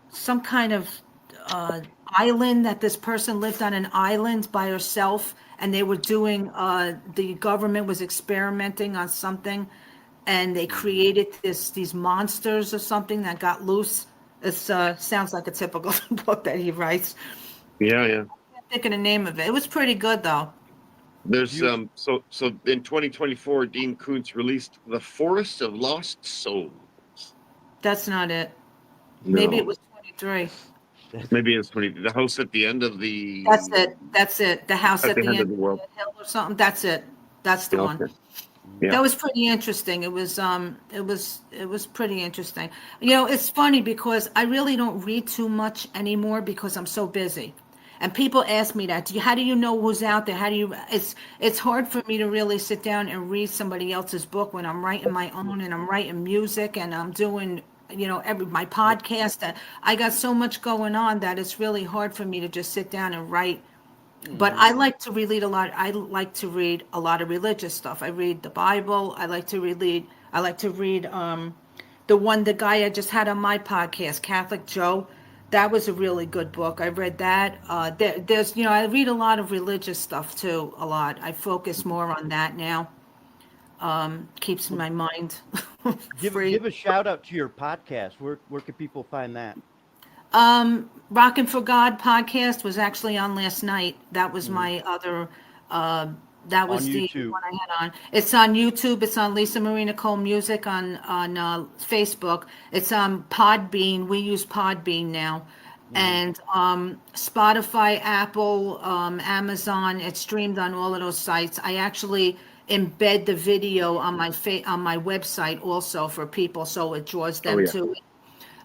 Speaker 2: some kind of uh, island that this person lived on an island by herself, and they were doing. The government was experimenting on something, and they
Speaker 3: Mhm.
Speaker 2: created these monsters or something that got loose. It sounds like a typical book that he writes.
Speaker 1: Yeah, yeah.
Speaker 2: Can't think of the name of it. It was pretty good though.
Speaker 1: There's
Speaker 3: You
Speaker 1: so in 2024, Dean Koontz released The Forest of Lost Souls.
Speaker 2: That's not it. Maybe it
Speaker 1: No,
Speaker 2: was 23.
Speaker 1: maybe it's 20. The house at the end of
Speaker 2: That's
Speaker 1: the
Speaker 2: it. That's it. The house
Speaker 1: at
Speaker 2: at
Speaker 1: the
Speaker 2: the
Speaker 1: end
Speaker 2: end
Speaker 1: of the
Speaker 2: of
Speaker 1: world.
Speaker 2: the hill or something. That's it. That's the
Speaker 1: Yeah,
Speaker 2: one.
Speaker 1: okay. Yeah.
Speaker 2: That was pretty interesting. It was pretty interesting. You know, it's funny because I really don't read too much anymore because I'm so busy. And people ask me that, how do you know who's out there? How do you it's hard for me to really sit down and read somebody else's book when I'm writing my own and I'm writing music and I'm doing, every my podcast. I got so much going on that it's really hard for me to just sit down and write, but
Speaker 3: Mm-hmm.
Speaker 2: I like to read a lot. I like to read a lot of religious stuff. I read the Bible. I like to read the guy I just had on my podcast, Catholic Joe. That was a really good book. I read that. I read a lot of religious stuff too. A lot. I focus more on that now. Keeps
Speaker 3: Well,
Speaker 2: my mind free.
Speaker 3: give a shout out to your podcast. Where can people find that?
Speaker 2: Rockin' for God podcast was actually on last night. That was
Speaker 3: Hmm.
Speaker 2: my other. Uh, that
Speaker 3: On
Speaker 2: was the
Speaker 3: YouTube.
Speaker 2: one I had on. It's on YouTube. It's on Lisa Marie Nicole Music on Facebook. It's on Podbean. We use Podbean now,
Speaker 3: Hmm.
Speaker 2: and Spotify, Apple, Amazon. It's streamed on all of those sites. I actually embed the video on on my website also for people, so it draws
Speaker 1: Oh
Speaker 2: them
Speaker 1: yeah.
Speaker 2: to it.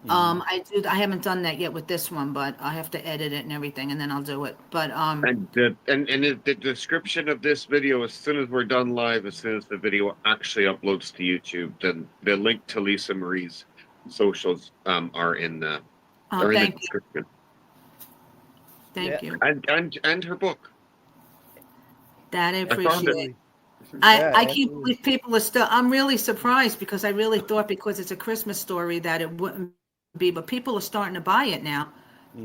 Speaker 3: Hmm.
Speaker 2: I haven't done that yet with this one, but I have to edit it and everything, and then I'll do it. But
Speaker 1: The description of this video, as soon as we're done live, as soon as the video actually uploads to YouTube, then the link to Lisa Marie's socials are in the
Speaker 2: thank you,
Speaker 1: description.
Speaker 3: Yeah,
Speaker 2: thank you.
Speaker 1: And her book.
Speaker 2: That I
Speaker 1: I found it.
Speaker 2: appreciate.
Speaker 3: absolutely. Yeah,
Speaker 2: I can't
Speaker 3: absolutely.
Speaker 2: believe people are still. I'm really surprised because I really thought because it's a Christmas story that it wouldn't be, but people are starting to buy it now.
Speaker 3: Hmm.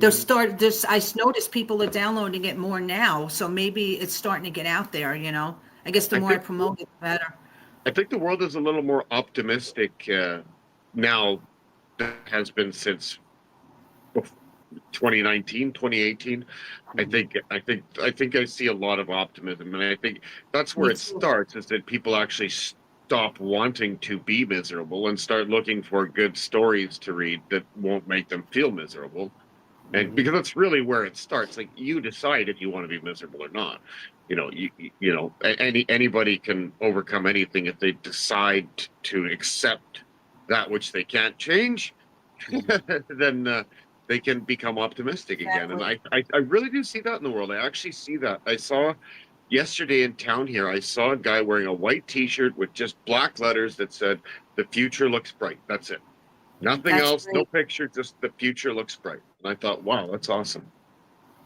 Speaker 2: I noticed people are downloading it more now, so maybe it's starting to get out there. I guess the
Speaker 1: I
Speaker 2: more I
Speaker 1: think
Speaker 2: promote it, the better.
Speaker 1: I think the world is a little more optimistic now than it has been since 2019, 2018. I
Speaker 3: Hmm.
Speaker 1: think I see a lot of optimism, and I think that's where
Speaker 2: Me
Speaker 1: it
Speaker 2: too.
Speaker 1: starts, is that people actually stop wanting to be miserable and start looking for good stories to read that won't make them feel miserable. And
Speaker 3: Hmm.
Speaker 1: because that's really where it starts. Like, you decide if you want to be miserable or not. Anybody can overcome anything if they decide to accept that which they can't change.
Speaker 3: Hmm.
Speaker 1: Then they can become optimistic again. And
Speaker 2: Exactly.
Speaker 1: I really do see that in the world. I actually see that. I saw yesterday in town here, I saw a guy wearing a white t-shirt with just black letters that said, "The future looks bright." That's it. Nothing
Speaker 2: That's
Speaker 1: else, no
Speaker 2: great.
Speaker 1: picture, just "the future looks bright." And I thought, wow, that's awesome.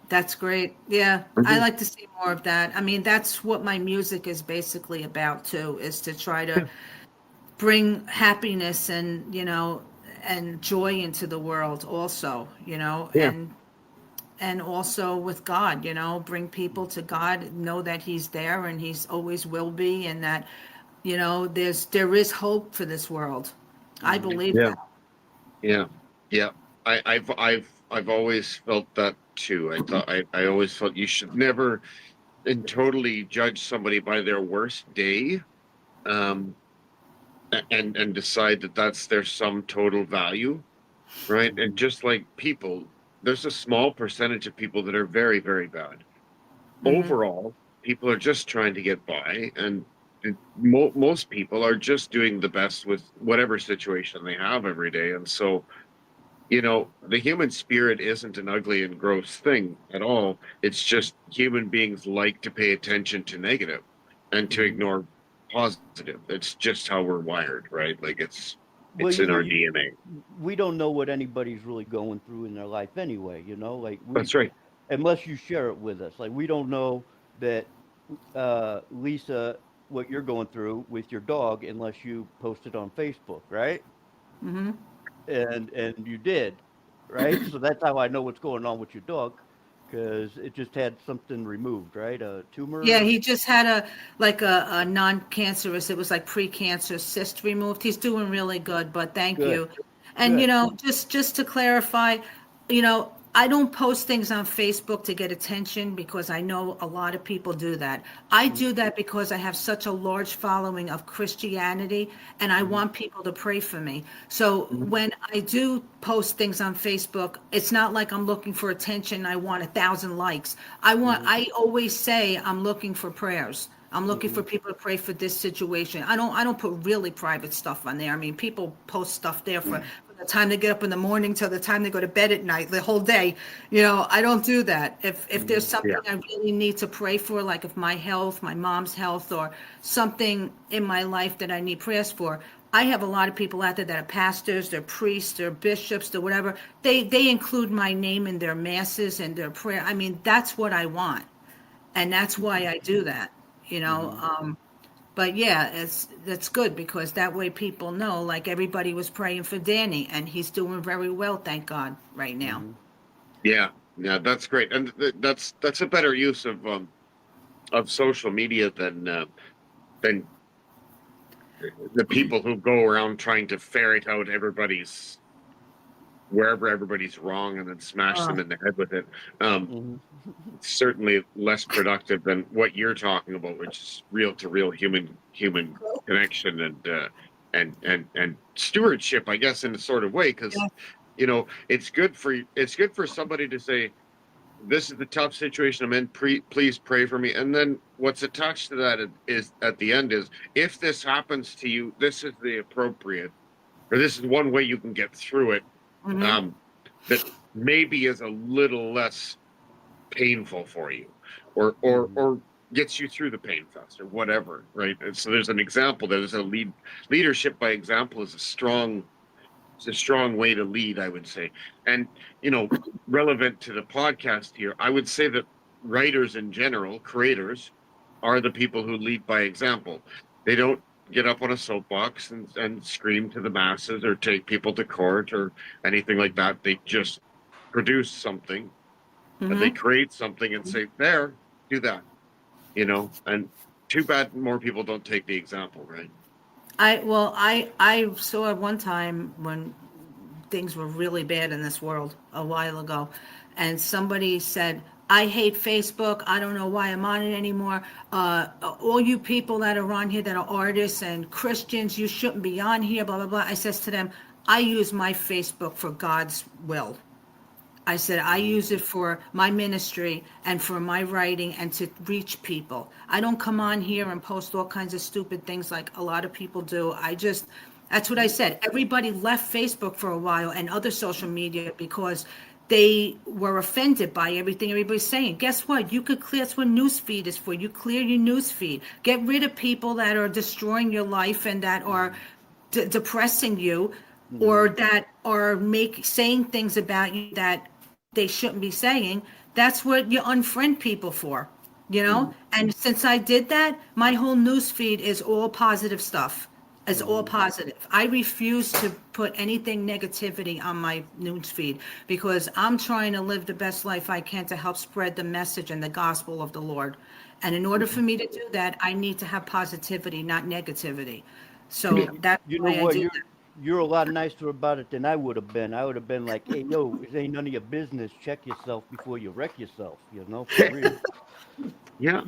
Speaker 2: That's great. Yeah, I
Speaker 1: Mhm.
Speaker 2: like to see more of that. I mean, that's what my music is basically about too, is to try to
Speaker 1: Yeah.
Speaker 2: bring happiness and joy into the world also,
Speaker 1: Yeah.
Speaker 2: and also with God, bring people to God, know that he's there and he's always will be, and that, there is hope for this world. I
Speaker 3: Hmm.
Speaker 2: believe
Speaker 1: Yeah.
Speaker 2: that.
Speaker 1: Yeah. Yeah. I've always felt that too. I always felt you should never and totally judge somebody by their worst day, um, and decide that that's their sum total value, right? And
Speaker 3: Hmm.
Speaker 1: just like people, there's a small percentage of people that are very, very bad.
Speaker 2: Hmm.
Speaker 1: Overall, people are just trying to get by, and most people are just doing the best with whatever situation they have every day. And so, the human spirit isn't an ugly and gross thing at all. It's just human beings like to pay attention to negative and to
Speaker 3: Hmm.
Speaker 1: ignore positive. It's just how we're wired, right? Like, it's
Speaker 3: Well,
Speaker 1: it's in our DNA.
Speaker 3: we don't know what anybody's really going through in their life anyway. Like
Speaker 1: That's right.
Speaker 3: unless you share it with us. Like we don't know that, Lisa, what you're going through with your dog unless you post it on Facebook, right?
Speaker 2: Hmm.
Speaker 3: And you did, right? So that's how I know what's going on with your dog, because it just had something removed, right? A
Speaker 2: Yeah,
Speaker 3: tumor.
Speaker 2: he just had a non-cancerous, it was like pre-cancer cyst removed. He's doing really good, but thank
Speaker 3: Good,
Speaker 2: you. And
Speaker 3: good.
Speaker 2: just to clarify, you know, I don't post things on Facebook to get attention because I know a lot of people do that. I do that because I have such a large following of Christianity and I
Speaker 3: Mhm.
Speaker 2: want people to pray for me. So
Speaker 1: Mhm.
Speaker 2: when I do post things on Facebook, it's not like I'm looking for attention. I want 1,000 likes.
Speaker 3: Mhm.
Speaker 2: I always say I'm looking for prayers. I'm looking for
Speaker 3: Mhm.
Speaker 2: people to pray for this situation. I don't put really private stuff on there. I mean, people post stuff there from the time they get up in the morning till the time they go to bed at night, the whole day. You know, I don't do that. If there's
Speaker 3: Mhm.
Speaker 2: something
Speaker 1: Yeah.
Speaker 2: I really need to pray for, like if my health, my mom's health, or something in my life that I need prayers for, I have a lot of people out there that are pastors, they're priests, they're bishops, they're whatever. They include my name in their masses and their prayer. I mean, that's what I want, and that's why I do that. You know,
Speaker 3: Mhm.
Speaker 2: but yeah, that's good because that way people know. Like everybody was praying for Danny, and he's doing very well, thank God, right now.
Speaker 3: Mhm.
Speaker 1: Yeah. Yeah. That's great, and that's a better use of social media than the people who go around trying to ferret out everybody's wherever everybody's wrong and then smash
Speaker 2: Uh,
Speaker 1: them in the head with it. Um,
Speaker 3: Mhm.
Speaker 1: it's certainly less productive than what you're talking about, which is real to real human connection and stewardship, I guess, in a sort of way, because
Speaker 2: yeah.
Speaker 1: it's good for somebody to say, this is the tough situation I'm in. Please pray for me. And then what's attached to that is at the end is, if this happens to you, this is the appropriate, or this is one way you can get through it.
Speaker 2: Hmm.
Speaker 1: Um, that maybe is a little less painful for you,
Speaker 3: Mhm.
Speaker 1: or gets you through the pain faster, whatever. Right. And so there's an example. There's a leadership by example is a strong. It's a strong way to lead, I would say. And, relevant to the podcast here, I would say that writers in general, creators, are the people who lead by example. They don't get up on a soapbox and scream to the masses or take people to court or anything like that. They just produce something and they
Speaker 2: Hmm.
Speaker 1: create something and say, there, do that, and too bad more people don't take the example, right?
Speaker 2: I saw at one time when things were really bad in this world a while ago, and somebody said, "I hate Facebook. I don't know why I'm on it anymore. All you people that are on here that are artists and Christians, you shouldn't be on here." Blah blah blah. I says to them, "I use my Facebook for God's will." I said, I
Speaker 3: Mhm.
Speaker 2: use it for my ministry and for my writing and to reach people. I don't come on here and post all kinds of stupid things like a lot of people do. That's what I said. Everybody left Facebook for a while and other social media because they were offended by everything everybody's saying. Guess what? You could clear, that's what newsfeed is for. You clear your newsfeed. Get rid of people that are destroying your life and that are depressing you or
Speaker 3: Mhm.
Speaker 2: that are saying things about you that they shouldn't be saying. That's what you unfriend people for, you know.
Speaker 3: Mhm.
Speaker 2: And since I did that, my whole news feed is all positive stuff. It's all
Speaker 3: Mhm.
Speaker 2: positive. I refuse to put anything negativity on my news feed because I'm trying to live the best life I can to help spread the message and the gospel of the Lord. And in order for
Speaker 3: Mhm.
Speaker 2: me to do that, I need to have positivity, not negativity.
Speaker 1: Yeah.
Speaker 2: So that's
Speaker 3: You know
Speaker 2: why I
Speaker 3: what?
Speaker 2: do
Speaker 3: You're a lot nicer about it than I would have been. I would have been like, "Hey, yo, it ain't none of your business. Check yourself before you wreck yourself." For real.
Speaker 1: Yeah.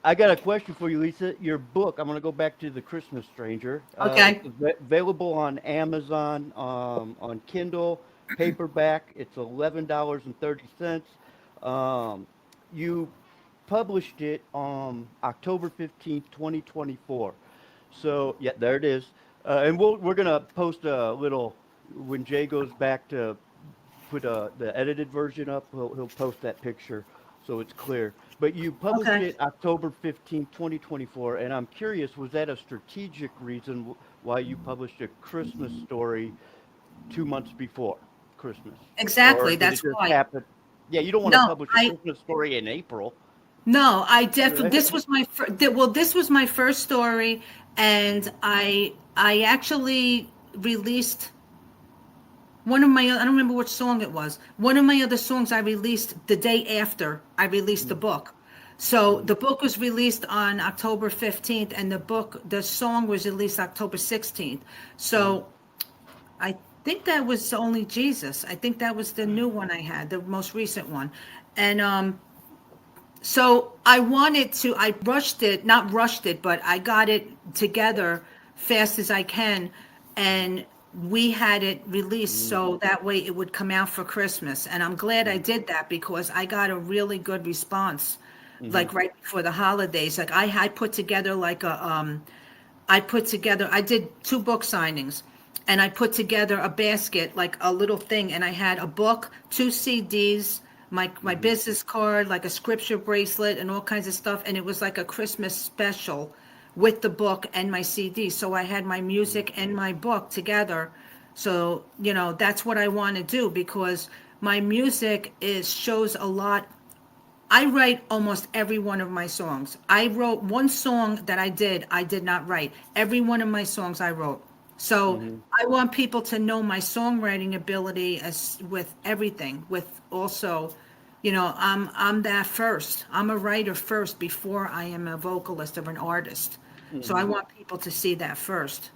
Speaker 3: I got a question for you, Lisa. Your book, I'm going to go back to The Christmas Stranger.
Speaker 2: that.
Speaker 3: It's
Speaker 2: Okay.
Speaker 3: available on Amazon, on Kindle, paperback. It's $11.30. Um, you published it on October 15th, 2024. So, yeah, there it is. And we're going to post a little, when Jay goes back to put the edited version up. He'll post that picture so it's clear. But you published
Speaker 2: Okay.
Speaker 3: it October 15th, 2024, and I'm curious, was that a strategic reason why you published a Christmas story 2 months before Christmas? Or
Speaker 2: Exactly.
Speaker 3: did
Speaker 2: That's
Speaker 3: it just
Speaker 2: why.
Speaker 3: happen? Yeah, you don't want to
Speaker 2: No,
Speaker 3: publish a Christmas story in April,
Speaker 2: no, I definitely,
Speaker 3: right?
Speaker 2: this was my well, this was my first story, and I actually released one of my, I don't remember which song it was. One of my other songs I released the day after I released the book. So
Speaker 3: Mm-hmm.
Speaker 2: the book was released on October 15th and the song was released October 16th.
Speaker 3: Mm-hmm.
Speaker 2: So I think that was only Jesus. I think that was the new one I had, the most recent one. And so I wanted to, I rushed it, not rushed it, but I got it together fast as I can. And we had it released
Speaker 3: Mm,
Speaker 2: so that way it would come out for Christmas. And I'm glad I
Speaker 3: mm,
Speaker 2: did that because I got a really good response,
Speaker 3: mhm,
Speaker 2: like right before the holidays. Like I put together like I did two book signings and I put together a basket, like a little thing, and I had a book, two CDs, my
Speaker 3: mhm,
Speaker 2: business card, like a scripture bracelet, and all kinds of stuff. And it was like a Christmas special with the book and my CD. So I had my
Speaker 3: mhm,
Speaker 2: music and my book together. So, that's what I want to do because my music is shows a lot. I write almost every one of my songs. I wrote one song that I did not write. Every one of my songs I wrote. So
Speaker 3: mhm,
Speaker 2: I want people to know my songwriting ability as with everything, with also, I'm that first. I'm a writer first before I am a vocalist or an artist. So I
Speaker 3: mhm.
Speaker 2: want people to see that first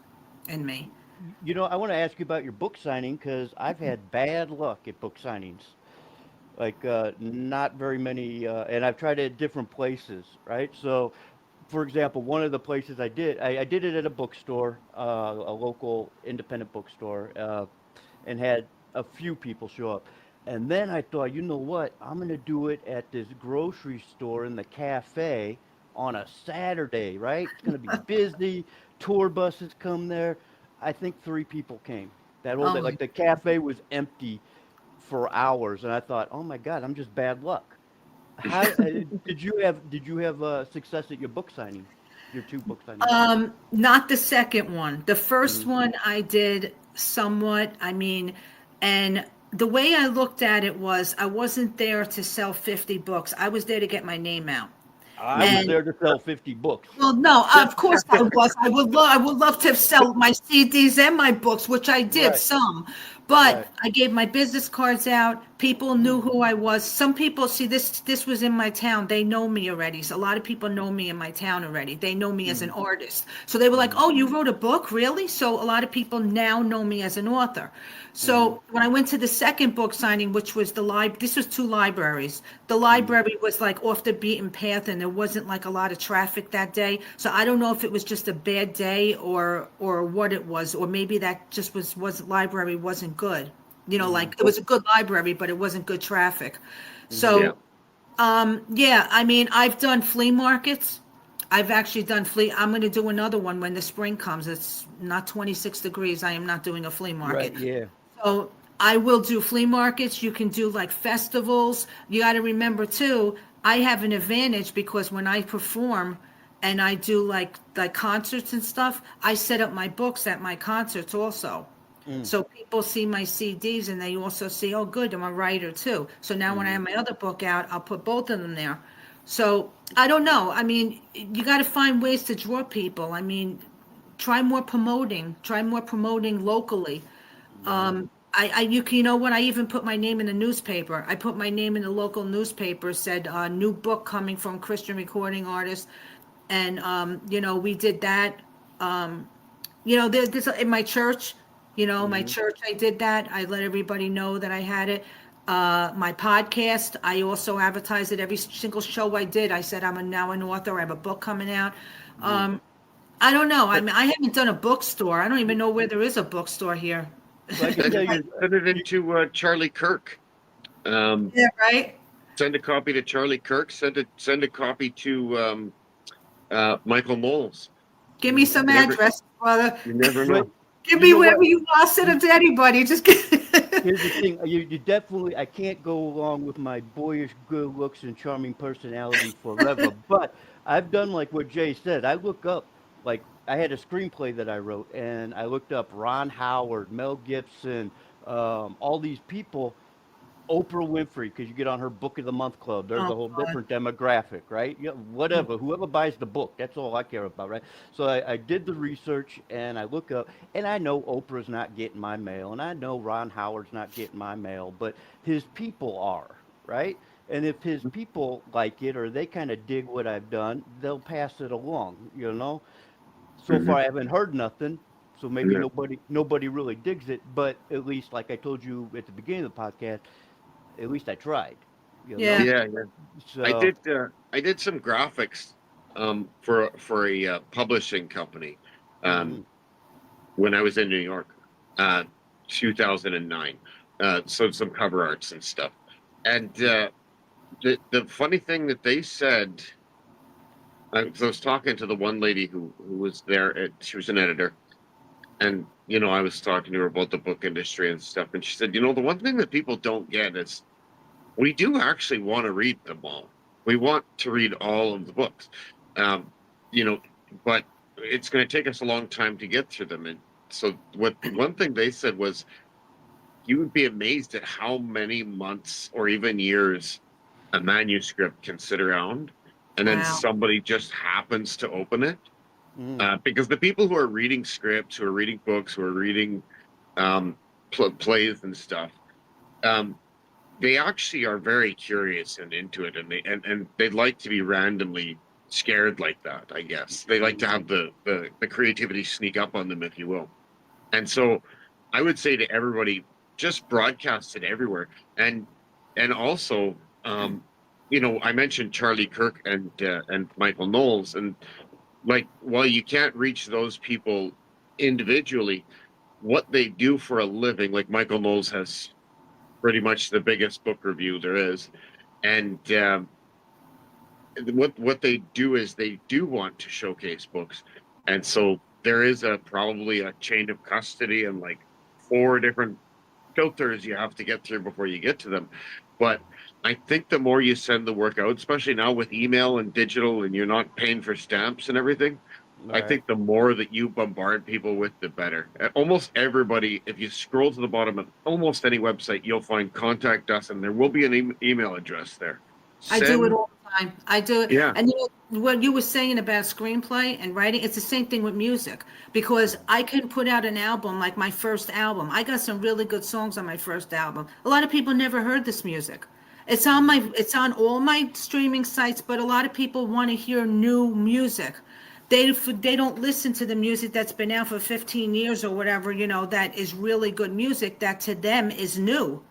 Speaker 2: in me.
Speaker 3: I want to ask you about your book signing because I've had bad luck at book signings. Like not very many, and I've tried it at different places, right? So, for example, one of the places I did it at a bookstore, a local independent bookstore, and had a few people show up. And then I thought, you know what? I'm going to do it at this grocery store in the cafe on a Saturday, right? It's going to be busy. Tour buses come there. I think three people came that whole day.
Speaker 2: Oh,
Speaker 3: Like the cafe was empty for hours, and I thought, oh my God, I'm just bad luck. How did you have success at your book signing, your two book signings?
Speaker 2: not the second one. The first
Speaker 3: Hmm.
Speaker 2: one I did somewhat. I mean, and the way I looked at it was I wasn't there to sell 50 books. I was there to get my name out.
Speaker 3: I was
Speaker 2: And
Speaker 3: there to sell 50 books.
Speaker 2: well, no, of course I was. I would love to sell my CDs and my books, which I did
Speaker 3: Right,
Speaker 2: some. But
Speaker 3: right.
Speaker 2: I gave my business cards out. People knew who I was. Some people see this was in my town. They know me already. So a lot of people know me in my town already. They know me as an
Speaker 3: Hmm.
Speaker 2: artist. So they were like,
Speaker 3: Hmm.
Speaker 2: "Oh, you wrote a book, really?" So a lot of people now know me as an author.
Speaker 3: Hmm.
Speaker 2: So when I went to the second book signing, which was this was two libraries. The
Speaker 3: Hmm.
Speaker 2: library was like off the beaten path, and there wasn't like a lot of traffic that day. So I don't know if it was just a bad day or what it was, or maybe that just was library wasn't good.
Speaker 3: Hmm.
Speaker 2: Like it was a good library, but it wasn't good traffic.
Speaker 3: Hmm.
Speaker 1: Yeah.
Speaker 2: So yeah, I mean, I've done flea markets. I've actually done flea. I'm going to do another one when the spring comes. It's not 26 degrees. I am not doing a flea
Speaker 3: Right,
Speaker 2: market.
Speaker 3: yeah.
Speaker 2: So I will do flea markets. You can do like festivals. You got to remember too, I have an advantage because when I perform and I do like concerts and stuff, I set up my books at my concerts also.
Speaker 3: Mm.
Speaker 2: So people see my CDs and they also see, oh, good, I'm a writer too. So now when I
Speaker 3: Hmm.
Speaker 2: have my other book out, I'll put both of them there. So I don't know. I mean, you got to find ways to draw people. I mean, try more promoting locally.
Speaker 3: Hmm.
Speaker 2: You know what? I even put my name in the newspaper. I put my name in the local newspaper, said new book coming from Christian recording artist, and we did that. There's in my church. My
Speaker 3: Hmm.
Speaker 2: church, I did that. I let everybody know that I had it. My podcast, I also advertised it every single show I did. I said now an author. I have a book coming out.
Speaker 3: Hmm.
Speaker 2: I don't know. I mean, I haven't done a bookstore. I don't even know where there is a bookstore here.
Speaker 3: Well, I can tell you,
Speaker 1: Send it
Speaker 3: you
Speaker 1: into Charlie Kirk. Um,
Speaker 2: Yeah, right.
Speaker 1: send a copy to Charlie Kirk. Send a copy to Michael Knowles.
Speaker 2: Give me
Speaker 3: Mhm.
Speaker 2: some
Speaker 1: You never
Speaker 2: address, brother.
Speaker 1: you never
Speaker 3: But
Speaker 1: know.
Speaker 2: Give
Speaker 3: you
Speaker 2: me
Speaker 3: know what?
Speaker 2: wherever you want. I'll send them to anybody. Just
Speaker 3: Here's the
Speaker 2: get.
Speaker 3: thing, you definitely I can't go along with my boyish good looks and charming personality forever, but I've done like what Jay said. I look up like I had a screenplay that I wrote and I looked up Ron Howard, Mel Gibson, all these people, Oprah Winfrey, because you get on her Book of the Month club. There's
Speaker 2: Oh
Speaker 3: a whole
Speaker 2: God.
Speaker 3: different demographic, right? Whatever, whoever buys the book, that's all I care about, right? So I did the research and I look up, and I know Oprah's not getting my mail, and I know Ron Howard's not getting my mail, but his people are, right? And if his people like it or they kind of dig what I've done, they'll pass it along, you know? So
Speaker 1: Mhm.
Speaker 3: far, I haven't heard nothing. so maybe
Speaker 1: Yeah,
Speaker 3: nobody really digs it. But at least, like I told you at the beginning of the podcast, at least I tried. You
Speaker 2: Yeah.
Speaker 3: know.
Speaker 1: yeah.
Speaker 3: So.
Speaker 1: I did some graphics for a publishing company um,
Speaker 3: Mhm.
Speaker 1: when I was in New York, uh, 2009. So some cover arts and stuff. And the funny thing that they said, I was talking to the one lady who was there. She was an editor, and I was talking to her about the book industry and stuff. And she said, the one thing that people don't get is we do actually want to read them all. We want to read all of the books, um, you know, but it's going to take us a long time to get through them. And so, what one thing they said was, you would be amazed at how many months or even years a manuscript can sit around, and then
Speaker 2: Wow.
Speaker 1: somebody just happens to open it.
Speaker 3: Mhm.
Speaker 1: Because the people who are reading scripts, who are reading books, who are reading um, plays and stuff, um, they actually are very curious and into it, and and they'd like to be randomly scared like that. I guess they like to
Speaker 3: Mhm.
Speaker 1: have the creativity sneak up on them, if you will. And so, I would say to everybody, just broadcast it everywhere, and also, I mentioned Charlie Kirk and Michael Knowles, and like, while you can't reach those people individually, what they do for a living, like Michael Knowles has pretty much the biggest book review there is, and what they do is they do want to showcase books, and so there is a probably a chain of custody and like four different filters you have to get through before you get to them. But I think the more you send the work out, especially now with email and digital, and you're not paying for stamps and everything, I
Speaker 3: Right.
Speaker 1: think the more that you bombard people with, the better. Almost everybody, if you scroll to the bottom of almost any website, you'll find contact us, and there will be an email address there.
Speaker 2: I do it
Speaker 1: Send,
Speaker 2: all the time. I do it.
Speaker 1: yeah,
Speaker 2: And what you were saying about screenplay and writing, it's the same thing with music because I can put out an album like my first album. I got some really good songs on my first album. A lot of people never heard this music.
Speaker 3: Mhm.
Speaker 2: It's on all my streaming sites, but a lot of people want to hear new music. They don't listen to the music that's been out for 15 years or whatever, that is really good music that to them is new.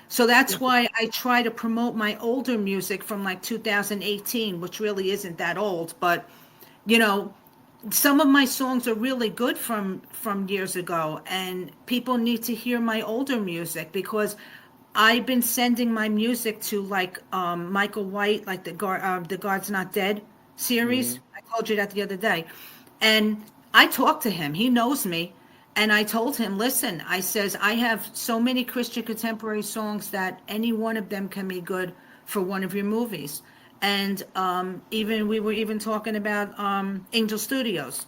Speaker 2: So
Speaker 1: yeah,
Speaker 2: that's why I try to promote my older music from like 2018, which really isn't that old, but you know, some of my songs are really good from years ago, and people need to hear my older music because I've been sending my music to like Michael White, like the God's Not Dead series.
Speaker 3: Mhm.
Speaker 2: I told you that the other day, and I talked to him. He knows me, and I told him, listen, I says I have so many Christian contemporary songs that any one of them can be good for one of your movies. And even we were even talking about Angel Studios,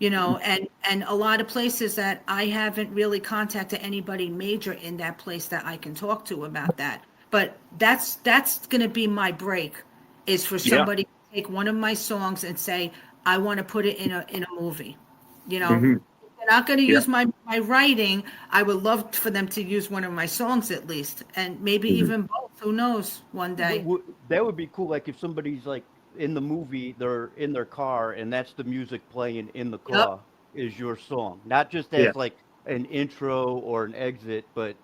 Speaker 2: and a lot of places that I haven't really contacted anybody major in that place that I can talk to about that. But that's going to be my break, is for
Speaker 1: yeah.
Speaker 2: somebody to take one of my songs and say, I want to put it in a movie.
Speaker 1: Hmm.
Speaker 2: They're not going to
Speaker 1: Yeah.
Speaker 2: use my writing. I would love for them to use one of my songs at least, and maybe
Speaker 1: Hmm.
Speaker 2: even both. Who knows? One day.
Speaker 3: That would be cool. Like if somebody's like in the movie, they're in their car, and that's the music playing in the
Speaker 2: Yep.
Speaker 3: car is your song, not just
Speaker 1: Yeah.
Speaker 3: as like an intro or an exit, but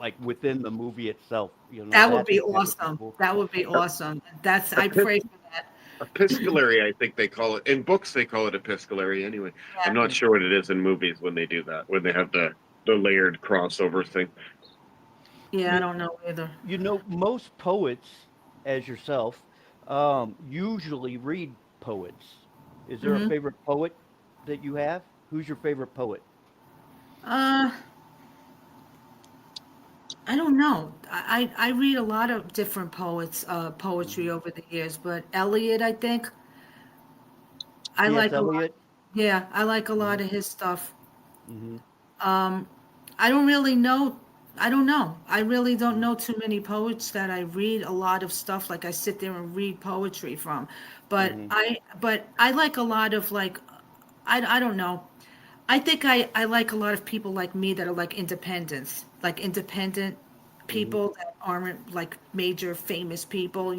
Speaker 3: like within the movie itself.
Speaker 2: That would
Speaker 3: That
Speaker 2: be
Speaker 3: that would be
Speaker 2: awesome.
Speaker 3: cool.
Speaker 2: That would be awesome. I
Speaker 1: Epis-
Speaker 2: pray for that.
Speaker 1: Epistolary, I think they call it. In books, they call it epistolary anyway. I'm
Speaker 2: Yeah.
Speaker 1: not sure what it is in movies when they do that, when they have the layered crossover thing.
Speaker 2: Yeah, I
Speaker 3: You
Speaker 2: don't know either.
Speaker 3: most poets, as yourself, usually read poets. Is there a
Speaker 2: Hmm.
Speaker 3: favorite poet that you have? Who's your favorite poet?
Speaker 2: Uh, I don't know. I read a lot of different poetry
Speaker 3: Hmm.
Speaker 2: over the years, but Eliot, I think I
Speaker 3: T.S.
Speaker 2: like a lot.
Speaker 3: Eliot.
Speaker 2: Yeah, I like a
Speaker 3: Hmm.
Speaker 2: lot of his stuff.
Speaker 3: Hmm.
Speaker 2: Um, I don't really know. I don't know. I really don't
Speaker 3: Hmm.
Speaker 2: know too many poets that I read a lot of stuff. Like I sit there and read poetry from, but
Speaker 3: Hmm.
Speaker 2: I like a lot of like, I don't know. I think I like a lot of people like me that are like independent
Speaker 3: Hmm.
Speaker 2: people that aren't like major famous people.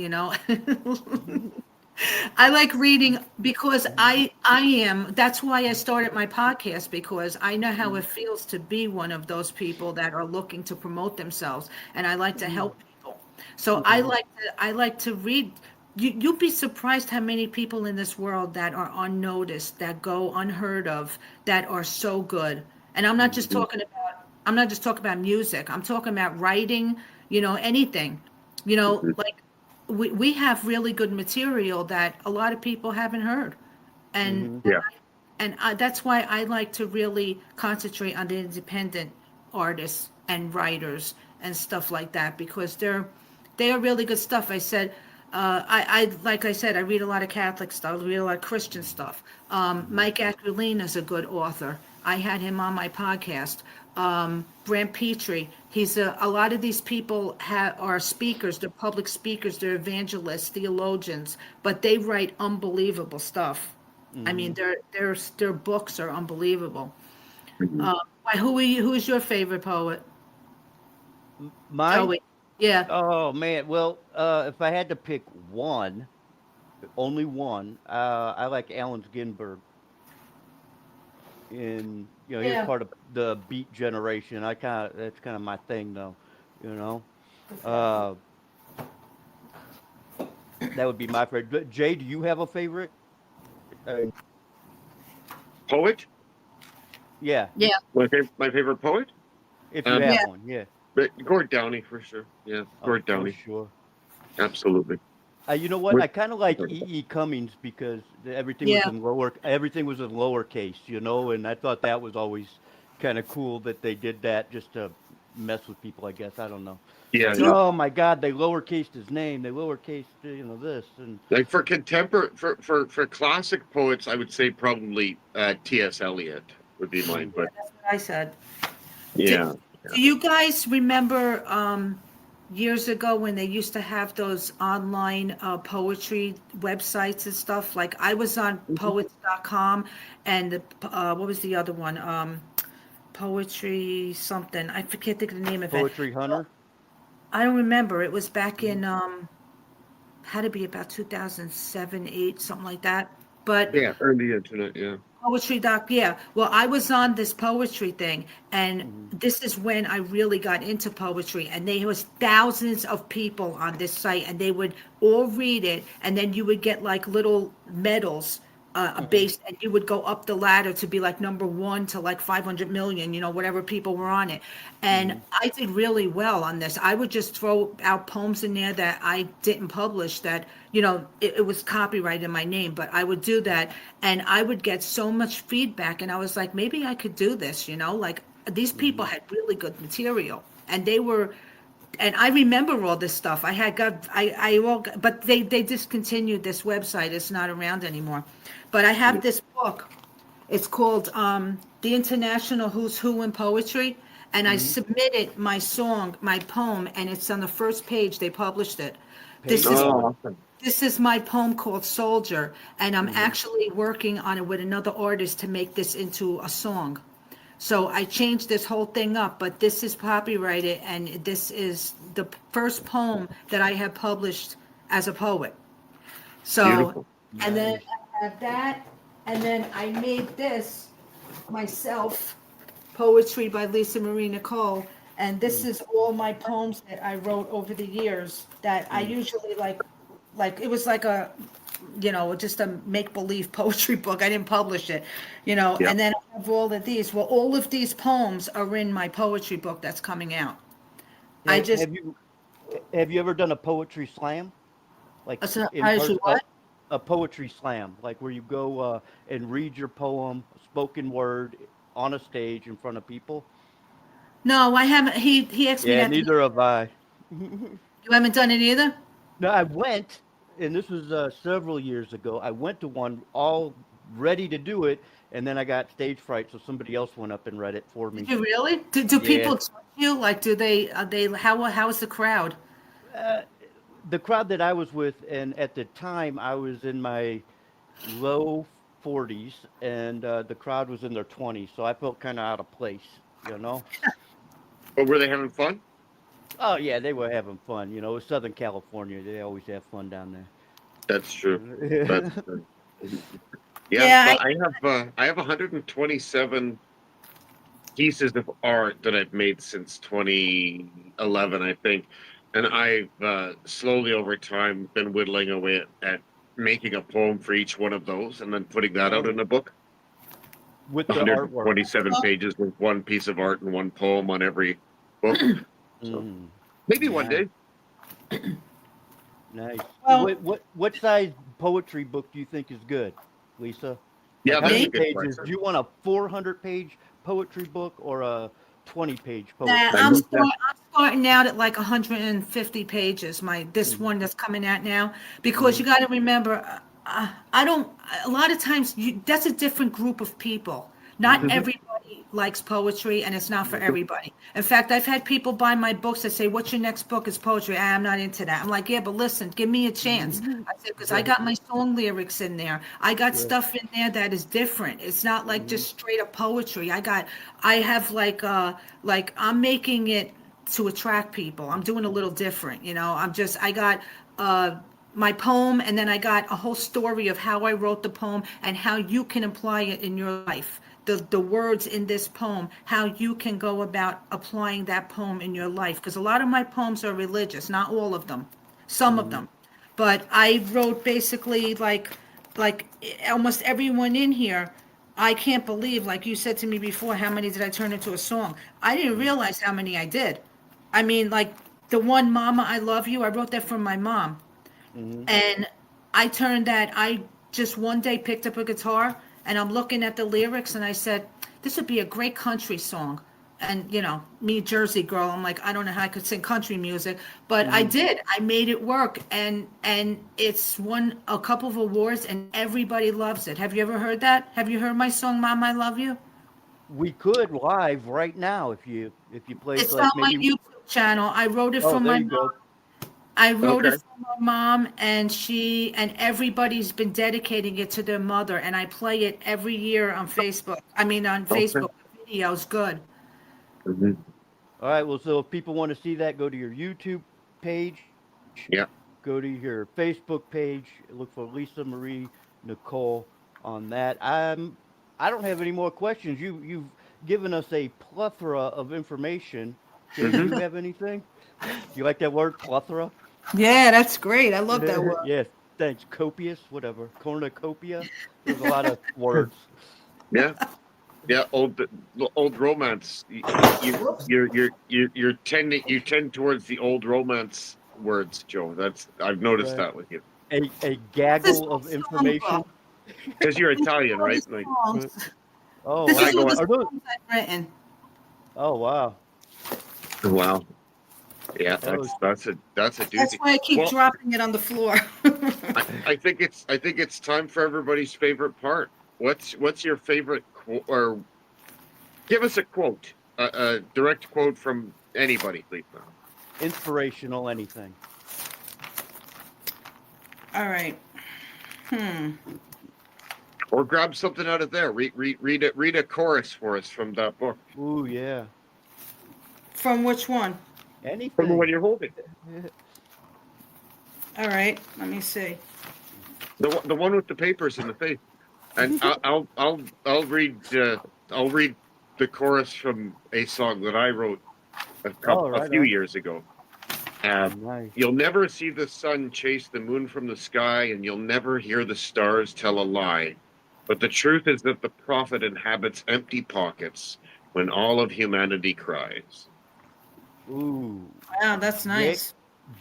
Speaker 2: I like reading because I am, that's why I started my podcast, because I know how it feels to be one of those people that are looking to promote themselves, and I like to help people. So I like to read. You'd be surprised how many people in this world that are unnoticed, that go unheard of, that are so good. And I'm not just talking about music. I'm talking about writing, anything. Like we have really good material that a lot of people haven't heard. And
Speaker 3: Hmm.
Speaker 1: Yeah.
Speaker 2: that's why I like to really concentrate on the independent artists and writers and stuff like that, because they are really good stuff. I said, like I said, I read a lot of Catholic stuff, I read a lot of Christian stuff.
Speaker 3: Hmm.
Speaker 2: Mike Aquilina is a good author. I had him on my podcast. Brant Petrie, a lot of these people are speakers, they're public speakers, they're evangelists, theologians, but they write unbelievable stuff. I mean,
Speaker 3: Hmm.
Speaker 2: their books are unbelievable.
Speaker 1: Mhm.
Speaker 2: Who's your favorite poet?
Speaker 3: Mine?
Speaker 2: Joey. Yeah,
Speaker 3: Oh man. Well, if I had to pick one, only one, I like Allen Ginsberg. In he was
Speaker 2: yeah.
Speaker 3: part of the Beat generation. That's kind of my thing though. You know, uh, that would be my favorite. But Jay, do you have a favorite?
Speaker 1: Poet?
Speaker 3: Yeah,
Speaker 2: Yeah,
Speaker 1: My favorite poet?
Speaker 3: if you
Speaker 1: Um,
Speaker 3: have
Speaker 2: yeah,
Speaker 3: one. Yeah.
Speaker 1: Gord Downey for sure. Yeah,
Speaker 3: Oh,
Speaker 1: Gord
Speaker 3: for
Speaker 1: Downey.
Speaker 3: sure.
Speaker 1: Absolutely.
Speaker 3: You know what?
Speaker 1: With
Speaker 3: I kind of like E. Cummings because
Speaker 2: yeah.
Speaker 3: everything was in lowercase, and I thought that was always kind of cool that they did that just to mess with people. I guess I don't know.
Speaker 1: yeah,
Speaker 3: Like,
Speaker 2: Do you,
Speaker 1: yeah.
Speaker 3: oh my God, they lowercased his name. They lowercased, this and
Speaker 1: Like for contemporary, for classic poets, I would say probably T.S. Eliot would be mine.
Speaker 3: mm,
Speaker 1: But
Speaker 2: that's what I said. Do,
Speaker 1: yeah,
Speaker 2: do you guys remember years ago when they used to have those online poetry websites and stuff? Like I was on
Speaker 1: Mhm.
Speaker 2: poets.com, and what was the other one? Poetry something. I forget the name of it.
Speaker 3: Poetry Hunter.
Speaker 2: I don't remember. It was back
Speaker 3: Hmm.
Speaker 2: in had to be about 2007, 8, something like that. But
Speaker 1: Yeah, early internet. Yeah.
Speaker 2: poetry doc, yeah. Well, I was on this poetry thing, and
Speaker 3: Hmm.
Speaker 2: this is when I really got into poetry. And there was thousands of people on this site, and they would all read it, and then you would get like little medals, a
Speaker 3: Hmm.
Speaker 2: base, and you would go up the ladder to be like number one to like 500 million, whatever people were on it. And
Speaker 3: Hmm.
Speaker 2: I did really well on this. I would just throw out poems in there that I didn't publish, that it was copyrighted in my name, but I would do that, and I would get so much feedback, and I was like, maybe I could do this, like these people
Speaker 3: Hmm.
Speaker 2: had really good material, and they were, and I remember all this stuff. I all, but they discontinued this website. It's not around anymore. But I
Speaker 1: Yeah.
Speaker 2: have this book. It's called The International Who's Who in Poetry. And I
Speaker 3: Hmm.
Speaker 2: submitted my song, my poem, and it's on the first page. They published it. This
Speaker 3: Paid
Speaker 2: is
Speaker 3: for it.
Speaker 1: Oh, awesome.
Speaker 2: this is my poem called Soldier, and I'm
Speaker 3: Hmm.
Speaker 2: actually working on it with another artist to make this into a song. So I changed this whole thing up, but this is copyrighted, and this is the first poem that I have published as a poet. So,
Speaker 1: Beautiful.
Speaker 2: and then
Speaker 3: Nice.
Speaker 2: I have that, and then I made this myself, Poetry by Lisa Marie Nicole, and this
Speaker 3: Mm,
Speaker 2: is all my poems that I wrote over the years that I
Speaker 3: mm,
Speaker 2: usually like it was like a just a make believe poetry book. I didn't publish it,
Speaker 1: Yeah.
Speaker 2: and then I have all of these. Well, all of these poems are in my poetry book that's coming out. I
Speaker 3: Ha-
Speaker 2: just,
Speaker 3: Have you have you ever done a poetry slam, like
Speaker 2: so
Speaker 3: in
Speaker 2: I should
Speaker 3: person?
Speaker 2: what?
Speaker 3: A poetry slam, like where you go and read your poem, spoken word, on a stage in front of people?
Speaker 2: No, I haven't. He asked me
Speaker 3: Yeah,
Speaker 2: that.
Speaker 3: neither have I.
Speaker 2: You haven't done it either?
Speaker 3: No, I went, and this was several years ago. I went to one all ready to do it, and then I got stage fright, so somebody else went up and read it for
Speaker 2: Did
Speaker 3: me.
Speaker 2: you really? Do
Speaker 3: Yeah.
Speaker 2: people trust you? Like, do they? How is the crowd?
Speaker 3: Uh, the crowd that I was with, and at the time I was in my low 40s, and the crowd was in their 20s, so I felt kind of out of place, you know?
Speaker 1: But were they having fun?
Speaker 3: Oh, yeah, they were having fun. It's Southern California. They always have fun down there.
Speaker 1: That's true. That's true. Yeah,
Speaker 2: Yeah,
Speaker 1: but I have 127 pieces of art that I've made since 2011, I think, and I've slowly over time been whittling away at making a poem for each one of those, and then putting that out
Speaker 3: Oh,
Speaker 1: in a book.
Speaker 3: with the artwork.
Speaker 1: 127 pages with one piece of art and one poem on every book. So
Speaker 3: Mm,
Speaker 1: maybe one
Speaker 3: nice,
Speaker 1: day.
Speaker 3: nice.
Speaker 2: well,
Speaker 3: What size poetry book do you think is good, Lisa? Like
Speaker 1: Yeah,
Speaker 3: how
Speaker 1: that's
Speaker 3: many
Speaker 1: a
Speaker 2: me?
Speaker 1: good
Speaker 3: pages? Do
Speaker 1: question.
Speaker 3: you want a 400-page poetry book or a 20-page
Speaker 2: Nah,
Speaker 3: poetry
Speaker 1: I
Speaker 3: book?
Speaker 1: need that.
Speaker 2: I'm starting out at like 150 pages. This
Speaker 3: Mm-hmm.
Speaker 2: one that's coming out now, because
Speaker 3: Mm-hmm.
Speaker 2: you got to remember, I don't. A lot of times, that's a different group of people. Not
Speaker 3: Mm-hmm.
Speaker 2: everybody likes poetry, and it's not for everybody. In fact, I've had people buy my books that say, "What's your next book? Is poetry?" I'm not into that. I'm like, yeah, but listen, give me a chance. I said, because I
Speaker 3: Right,
Speaker 2: got my song lyrics in there. I got
Speaker 3: right.
Speaker 2: stuff in there that is different. It's not like
Speaker 3: Mm-hmm.
Speaker 2: just straight up poetry. I have like I'm making it to attract people. I'm doing a little different, you know. I got uh my poem, and then I got a whole story of how I wrote the poem and how you can apply it in your life. The words in this poem, how you can go about applying that poem in your life. Because a lot of my poems are religious, not all of them, some of
Speaker 3: Mm-hmm.
Speaker 2: them. But I wrote basically like almost everyone in here. I can't believe, like you said to me before, how many did I turn into a song? I didn't realize how many I did. I mean, like the one "Mama, I Love You," I wrote that for my mom.
Speaker 3: Mm-hmm.
Speaker 2: And I just one day picked up a guitar and I'm looking at the lyrics and I said, this would be a great country song. And me, Jersey girl, I'm like, I don't know how I could sing country music, but I
Speaker 3: Mm-hmm.
Speaker 2: did. I made it work, and it's won a couple of awards, and everybody loves it. Have you ever heard that? Have you heard my song "Mom, I Love You"?
Speaker 3: We could live right now if you played
Speaker 2: It's on
Speaker 3: like
Speaker 2: my
Speaker 3: maybe.
Speaker 2: YouTube channel. I wrote it
Speaker 3: Oh,
Speaker 2: for
Speaker 3: there
Speaker 2: my
Speaker 3: you
Speaker 2: mom.
Speaker 3: go.
Speaker 2: I wrote it
Speaker 1: Okay.
Speaker 2: for my mom, and everybody's been dedicating it to their mother, and I play it every year on Facebook. I mean, on
Speaker 1: Okay.
Speaker 2: Facebook, the video's good.
Speaker 1: Mhm.
Speaker 3: All right. Well, so if people want to see that, go to your YouTube page,
Speaker 1: Yeah.
Speaker 3: go to your Facebook page, look for Lisa Marie Nicole on that. I don't have any more questions. You've given us a plethora of information. Jay, do
Speaker 1: Hmm.
Speaker 3: you have anything? You like that word, plethora?
Speaker 2: Yeah, that's great. I love that word.
Speaker 3: Yes. Thanks. Copious, whatever. Cornucopia. There's a lot of words.
Speaker 1: Yeah. Yeah. Old romance.
Speaker 2: Whoops.
Speaker 1: You tend towards the old romance words, Joe. That's I've noticed
Speaker 3: Right.
Speaker 1: that with you
Speaker 3: A
Speaker 2: This is
Speaker 3: gaggle of
Speaker 2: my songbook.
Speaker 3: information.
Speaker 1: because you're
Speaker 2: These are
Speaker 1: Italian,
Speaker 2: all the
Speaker 1: right? Like
Speaker 3: Right.
Speaker 2: songs.
Speaker 3: Oh
Speaker 2: This
Speaker 1: I
Speaker 2: is
Speaker 3: wow.
Speaker 2: all
Speaker 1: go.
Speaker 2: the
Speaker 3: Are those?
Speaker 2: songs I've written.
Speaker 3: Oh wow.
Speaker 1: Wow. Yeah.
Speaker 3: Oh.
Speaker 1: That's a
Speaker 2: That's
Speaker 1: doozy.
Speaker 2: why I keep
Speaker 1: Well,
Speaker 2: dropping it on the floor.
Speaker 1: I think it's time for everybody's favorite part. What's your favorite or give us a quote, a direct quote from anybody, please.
Speaker 3: Inspirational anything.
Speaker 2: All right. Hmm.
Speaker 1: Or grab something out of there. Read a chorus for us from that book.
Speaker 3: Ooh yeah.
Speaker 2: From which one?
Speaker 1: From the one
Speaker 3: Anything.
Speaker 1: you're holding.
Speaker 2: All right. Let me see.
Speaker 1: The one with the papers in the face. And I'll read the chorus from a song that I wrote
Speaker 3: Oh,
Speaker 1: a
Speaker 3: right
Speaker 1: few
Speaker 3: on.
Speaker 1: years ago. Uh,
Speaker 3: Nice.
Speaker 1: you'll never see the sun chase the moon from the sky, and you'll never hear the stars tell a lie. But the truth is that the prophet inhabits empty pockets when all of humanity cries.
Speaker 3: Ooh.
Speaker 2: Wow, that's
Speaker 3: Jay,
Speaker 2: nice.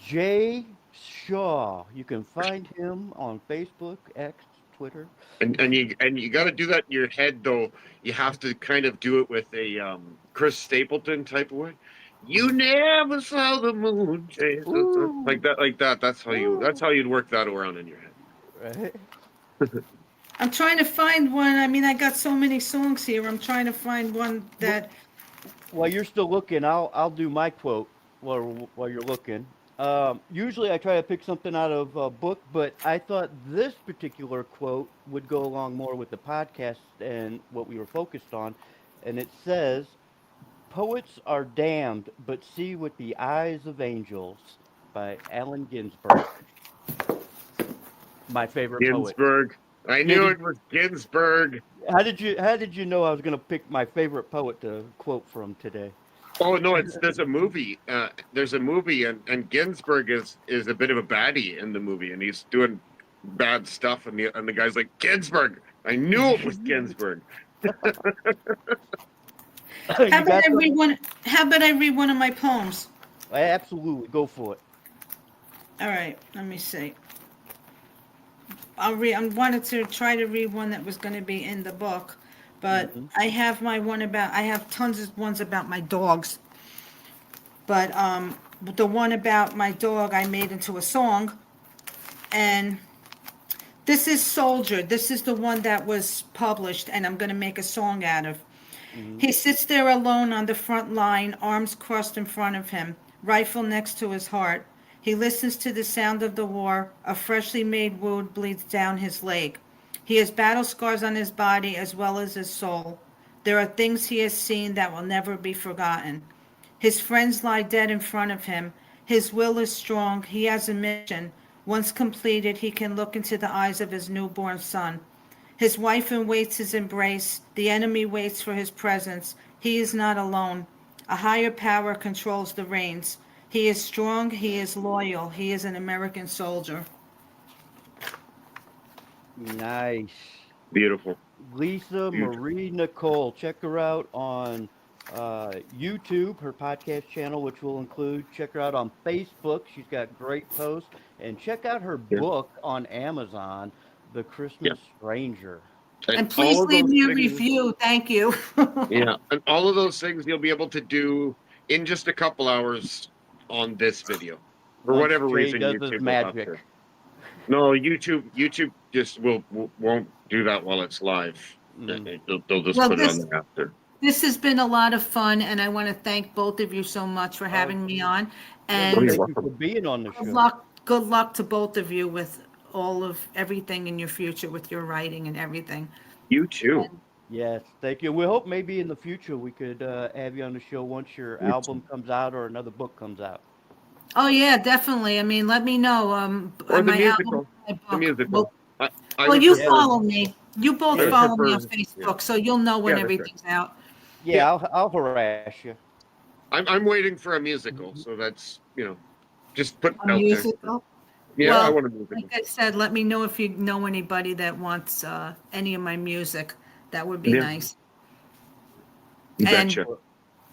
Speaker 3: Jay Shaw. You can find him on Facebook, X, Twitter.
Speaker 1: And you got to do that in your head though. You have to kind of do it with a Chris Stapleton type of way. You never saw the moon chase the sun.
Speaker 3: Ooh.
Speaker 1: Like that. That's
Speaker 3: Ooh.
Speaker 1: how you'd work that around in your head.
Speaker 3: Right.
Speaker 2: I'm trying to find one. I mean, I got so many songs here. I'm trying to find one
Speaker 3: Wh-
Speaker 2: that.
Speaker 3: While you're still looking, I'll do my quote while you're looking. Usually I try to pick something out of a book, but I thought this particular quote would go along more with the podcast and what we were focused on. And it says, "Poets are damned, but see with the eyes of angels," by Allen Ginsberg. my favorite poet.
Speaker 1: Ginsberg. I knew it was Ginsberg.
Speaker 3: How did you know I was going to pick my favorite poet to quote from today?
Speaker 1: Oh no, there's a movie. There's a movie, and Ginsberg is a bit of a baddie in the movie, and he's doing bad stuff, and the guy's like, Ginsberg. I knew it was Ginsberg.
Speaker 2: How about I read one of my poems?
Speaker 3: Absolutely, go for it.
Speaker 2: All right, let me see. I'll read. I wanted to try to read one that was going to be in the book, but I have my one about. I have tons of ones about my dogs, but the one about my dog I made into a song, and this is Soldier. This is the one that was published, and I'm going to make a song out of. He sits there alone on the front line, arms crossed in front of him, rifle next to his heart. He listens to the sound of the war. A freshly made wound bleeds down his leg. He has battle scars on his body as well as his soul. There are things he has seen that will never be forgotten. His friends lie dead in front of him. His will is strong. He has a mission. Once completed, he can look into the eyes of his newborn son. His wife awaits his embrace. The enemy waits for his presence. He is not alone. A higher power controls the reins. He is strong. He is loyal. He is an American soldier.
Speaker 3: Nice.
Speaker 1: Beautiful.
Speaker 3: Lisa Marie Nicole. Check her out on YouTube, her podcast channel, which we'll include. Check her out on Facebook. She's got great posts. And check out her book on Amazon, The Christmas Stranger.
Speaker 2: And please leave me a review. Thank you.
Speaker 1: Yeah, and all of those things you'll be able to do in just a couple hours on this video. For whatever reason, YouTube magic. No, YouTube just won't do that while it's live. They'll just put it on there after.
Speaker 2: This has been a lot of fun, and I want to thank both of you so much for having me on. And
Speaker 3: thank you for being on the show.
Speaker 2: Good luck to both of you with all of everything in your future with your writing and everything.
Speaker 1: You too.
Speaker 3: Yes, thank you. We hope maybe in the future we could have you on the show once your album comes out or another book comes out.
Speaker 2: Oh yeah, definitely. I mean, let me know.
Speaker 1: Or the
Speaker 2: my
Speaker 1: musical.
Speaker 2: album,
Speaker 1: the musical.
Speaker 2: Well, you follow me. You both follow me on Facebook, so you'll know when everything's out.
Speaker 3: Yeah, I'll harass you.
Speaker 1: I'm waiting for a musical, so that's just put
Speaker 2: a musical.
Speaker 1: Yeah, I want a musical.
Speaker 2: Like I said, let me know if you know anybody that wants any of my music. That would be nice.
Speaker 1: You betcha.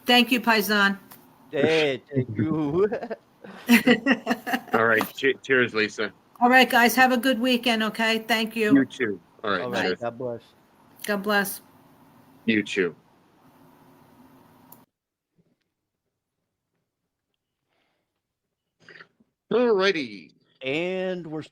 Speaker 2: Thank you, Paisan.
Speaker 3: Hey, thank you.
Speaker 1: All right. Cheers, Lisa.
Speaker 2: All right, guys. Have a good weekend, okay? Thank you.
Speaker 1: You too. All right.
Speaker 3: All right. God bless.
Speaker 2: God bless.
Speaker 1: You too. All righty.
Speaker 3: And we're